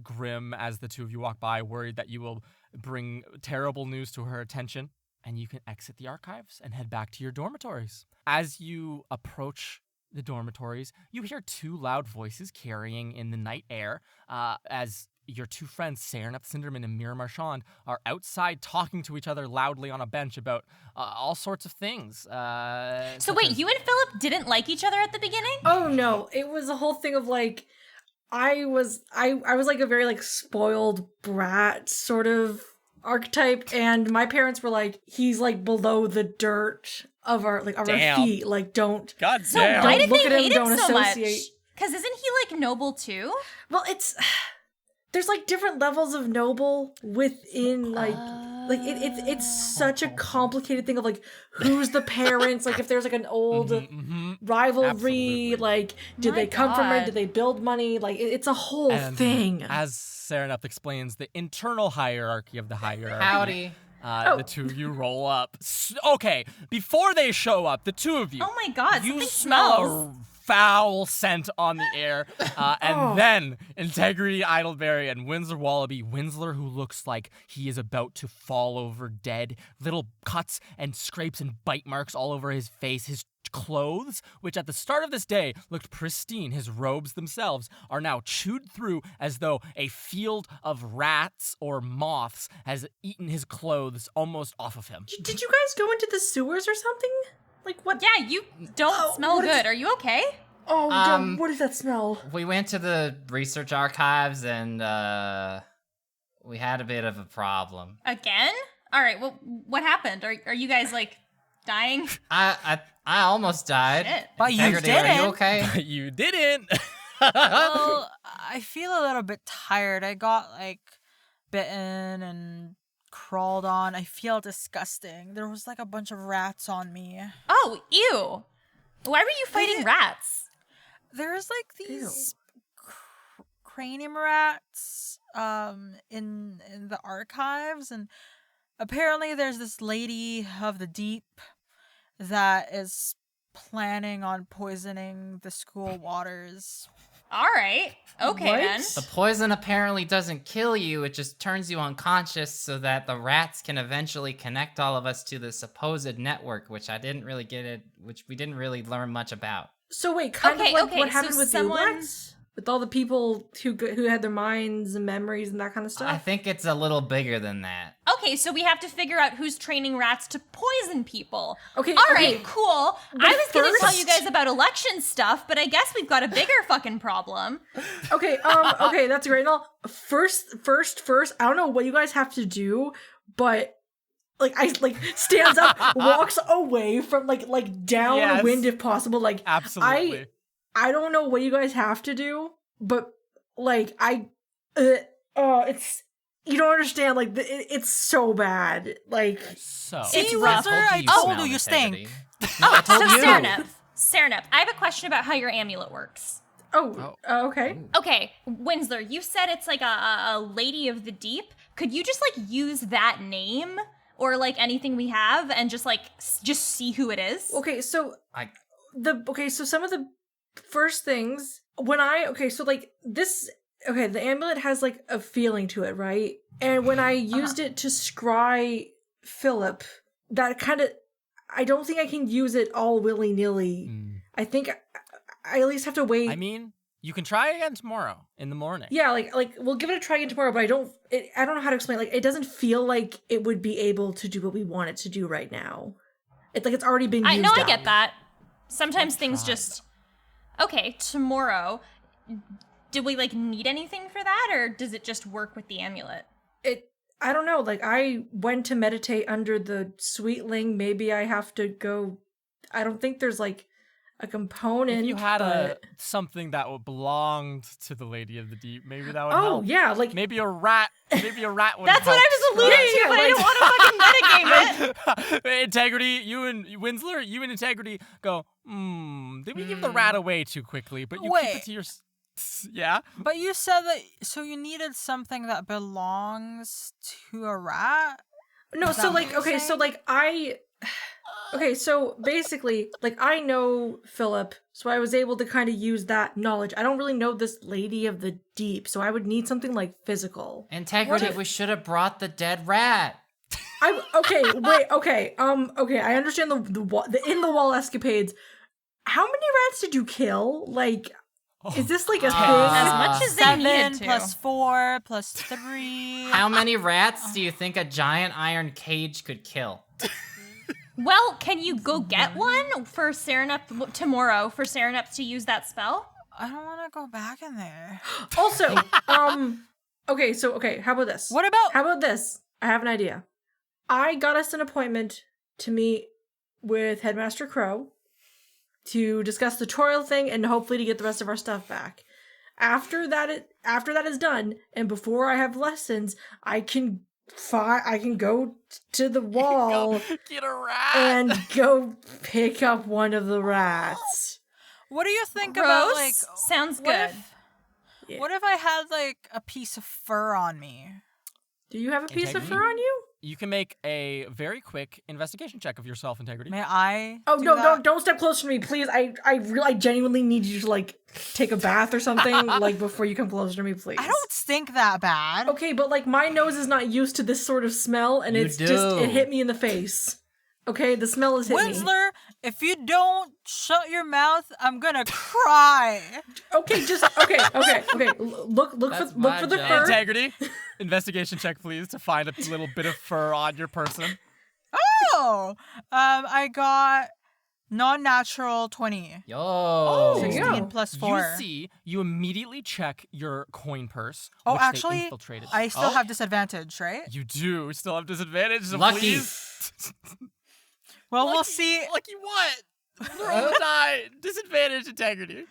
grim as the two of you walk by, worried that you will bring terrible news to her attention, and you can exit the archives and head back to your dormitories. As you approach the dormitories, you hear 2 loud voices carrying in the night air, as your 2 friends, Serenep Cinderman and Mira Marchand, are outside talking to each other loudly on a bench about all sorts of things. So wait, you and Philip didn't like each other at the beginning? Oh no, it was a whole thing of like I was like a very like spoiled brat sort of archetype, and my parents were like, he's like below the dirt of our Damn. our feet. Like don't God So damn. why Don't did look they at him, hate him don't so much? associate. Because isn't he like noble too? Well, it's there's like different levels of noble within like it's such a complicated thing of like who's the parents, like if there's like an old rivalry, Absolutely. like did My they come from it, God. did they build money, like it's a whole And thing. As Serenep explains, the internal hierarchy of the hierarchy. Howdy. The two of you roll up. Okay, before they show up, the two of you. Oh my God, You something smell smells. a foul scent on the air. And then Integrity Idleberry and Winsler Wallaby. Winsler, who looks like he is about to fall over dead. Little cuts and scrapes and bite marks all over his face. His clothes, which at the start of this day looked pristine, his robes themselves, are now chewed through as though a field of rats or moths has eaten his clothes almost off of him. Did you guys go into the sewers or something? Like what? Yeah, you don't smell what is- good. Are you okay? Oh, God, what does that smell? We went to the research archives and we had a bit of a problem. Again? All right. Well, what happened? Are you guys like dying? I almost died. Shit. But you Integrity, Are you didn't. okay? You didn't. Well, I feel a little bit tired. I got like bitten and crawled on. I feel disgusting. There was like a bunch of rats on me. Oh, ew. Why were you fighting rats? There's like these cranium rats in the archives, and apparently there's this lady of the deep that is planning on poisoning the school waters. All right. Okay, What? then. The poison apparently doesn't kill you, it just turns you unconscious so that the rats can eventually connect all of us to the supposed network, which we didn't really learn much about. So wait, kind Okay, of like okay, what so happened with someone- the Ublets? With all the people who had their minds and memories and that kind of stuff? I think it's a little bigger than that. Okay, so we have to figure out who's training rats to poison people. Okay, All okay. right, cool. But I was gonna tell you first- guys about election stuff, but I guess we've got a bigger fucking problem. Okay, okay, that's great and all. First, I don't know what you guys have to do, but stands up, walks away from like downwind if possible. Like Absolutely. I don't know what you guys have to do, but like it's you don't understand. Like it's so bad. Like So See, rough. Windsor, I told told you Integrity. stink. I So told you. Serenep, I have a question about how your amulet works. okay. Okay, Winsler, you said it's like a lady of the deep. Could you just like use that name or like anything we have and just see who it is? Okay, so I- so some of the first things the amulet has like a feeling to it, right? And when I used it to scry Philip, that kind of I don't think I can use it all willy-nilly. I think I at least have to wait. I mean, you can try again tomorrow in the morning. Yeah, like we'll give it a try again tomorrow, but I don't know how to explain. Like, it doesn't feel like it would be able to do what we want it to do right now. It's like it's already been used I know, I up. get that. Sometimes things just... Okay, tomorrow, do we like need anything for that, or does it just work with the amulet? I don't know. Like, I went to meditate under the sweetling. Maybe I have to go. I don't think there's like a component. If you had but... something that belonged to the Lady of the Deep, maybe that would Oh help. yeah, like Maybe a rat. Maybe a rat would. That's what I was alluding to, but I didn't want to fucking metagame it. Integrity, you and Winsler, you and Integrity go. Did we give the rat away too quickly? But you keep Wait. it to your. Yeah. But you said that, so you needed something that belongs to a rat? no. Is So that like what you're okay. So saying? like I. Okay, so basically, like I know Philip, so I was able to kind of use that knowledge. I don't really know this Lady of the Deep, so I would need something like physical. Integrity, we should have brought the dead rat. Okay, I understand the in the wall escapades. How many rats did you kill? Like, is this like a As thing? much as they 7 needed to. plus 4 plus 3. How many rats do you think a giant iron cage could kill? Well, can you go get one for Serenep tomorrow for Serenep to use that spell? I don't want to go back in there. Also, okay, how about this? What about... How about this? I have an idea. I got us an appointment to meet with Headmaster Crow to discuss the tutorial thing and hopefully to get the rest of our stuff back. After that is done, and before I have lessons, I can go to the wall Get a rat. and go pick up one of the rats. What do you think about, Gross. like... Sounds what good. if- What if I had, like, a piece of fur on me? Do you have a piece of Integrity? fur on you? You can make a very quick investigation check of yourself, Integrity. May I Oh do no! that? Don't step close to me, please. I genuinely need you to like take a bath or something like before you come closer to me, please. I don't stink that bad. Okay, but like my nose is not used to this sort of smell, and You it's just it do. hit me in the face. Okay, the smell has hit me. Winsler, if you don't shut your mouth, I'm gonna cry. Okay, just okay. Look That's for my the job. fur. Integrity. Investigation check, please, to find a little bit of fur on your person. Oh, I got non-natural 20. Yo. there you 16 go. plus 4. You immediately check your coin purse. Oh, which they actually, infiltrated. I still have disadvantage, right? You do still have disadvantage, so Lucky. please. Well, we'll Lucky- see. Lucky what? Roll the die. Disadvantage, Integrity.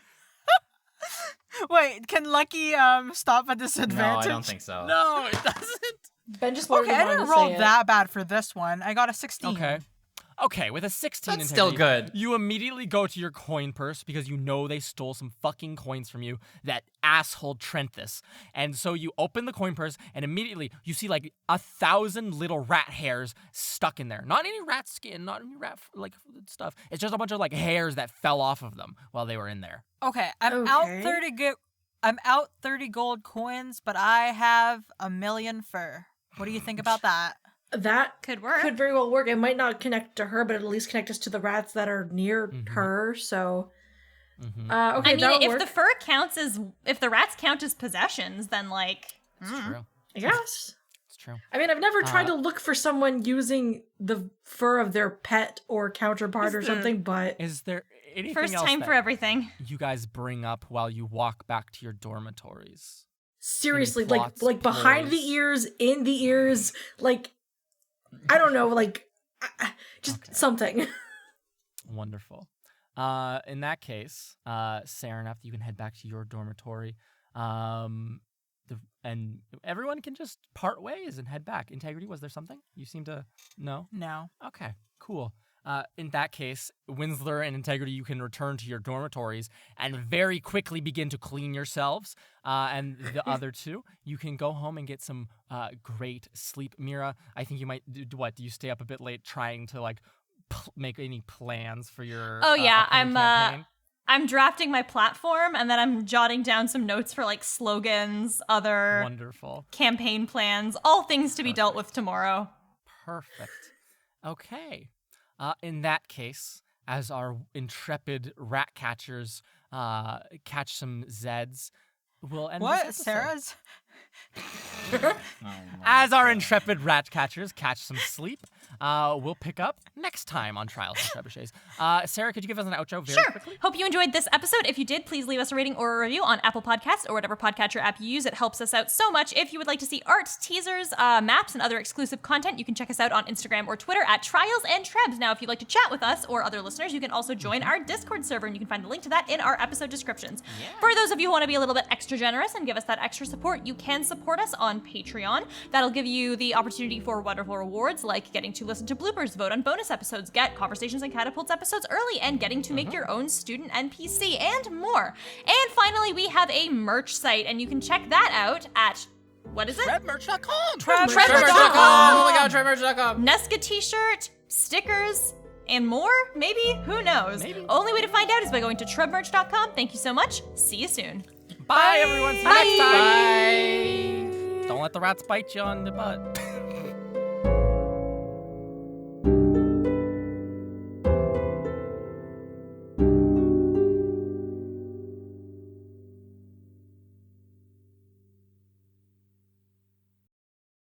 Wait, can Lucky stop a No, disadvantage? I don't think so. No, it doesn't. Ben just Okay, I didn't roll that bad for this one. I got a 16. Okay. Okay, with a 16 That's integrity, still good. you immediately go to your coin purse because you know they stole some fucking coins from you, that asshole Trenthus. And so you open the coin purse and immediately you see like 1,000 little rat hairs stuck in there. Not any rat skin, not any rat like stuff. It's just a bunch of like hairs that fell off of them while they were in there. Okay, I'm Okay. out 30 gold coins, but I have 1,000,000 fur. What do you think about that? That Could work. could very well work. It might not connect to her, but it'll at least connect us to the rats that are near her. So, Mm-hmm. okay, I mean, that'll if work. the fur counts as, if the rats count as possessions, then like, It's true. I guess. It's true. I mean, I've never tried to look for someone using the fur of their pet or counterpart or something, but Is there anything first else time that for everything. you guys bring up while you walk back to your dormitories? seriously, Any plots, like behind the ploys? ears, in the ears, like I don't know, like just something. Wonderful. In that case, Saren, after you can head back to your dormitory, and everyone can just part ways and head back. Integrity, was there something? You seem to know? No. Okay, cool. In that case, Winsler and Integrity, you can return to your dormitories and very quickly begin to clean yourselves. And the other two, you can go home and get some great sleep. Mira, I think you might do what? Do you stay up a bit late trying to like make any plans for your? Oh yeah, upcoming campaign? I'm drafting my platform, and then I'm jotting down some notes for like slogans, other Wonderful. campaign plans, all things to be dealt with tomorrow. Perfect. Okay. In that case, as our intrepid rat catchers catch some Zeds, we'll end What? this episode. Sarah's? As our intrepid rat catchers catch some sleep, we'll pick up next time on Trials and Trebuchets. Sarah, could you give us an outro very quickly? Hope you enjoyed this episode. If you did, please leave us a rating or a review on Apple Podcasts or whatever podcatcher app you use. It helps us out so much. If you would like to see art, teasers, maps, and other exclusive content, you can check us out on Instagram or Twitter at Trials and Trebs. Now, if you'd like to chat with us or other listeners, you can also join our Discord server, and you can find the link to that in our episode descriptions. For those of you who want to be a little bit extra generous and give us that extra support, you can support us on Patreon. That'll give you the opportunity for wonderful rewards like getting to listen to bloopers, vote on bonus episodes, get Conversations and Catapults episodes early, and getting to make your own student NPC, and more. And finally, we have a merch site, and you can check that out at, what is it? Trebmerch.com! Trevormerch.com! Oh my god, Trevormerch.com! Nesca t-shirt, stickers, and more? Maybe? Who knows? Maybe. Only way to find out is by going to trebmerch.com. Thank you so much. See you soon. Bye, everyone. See you Bye. next time. Bye! Don't let the rats bite you on the butt.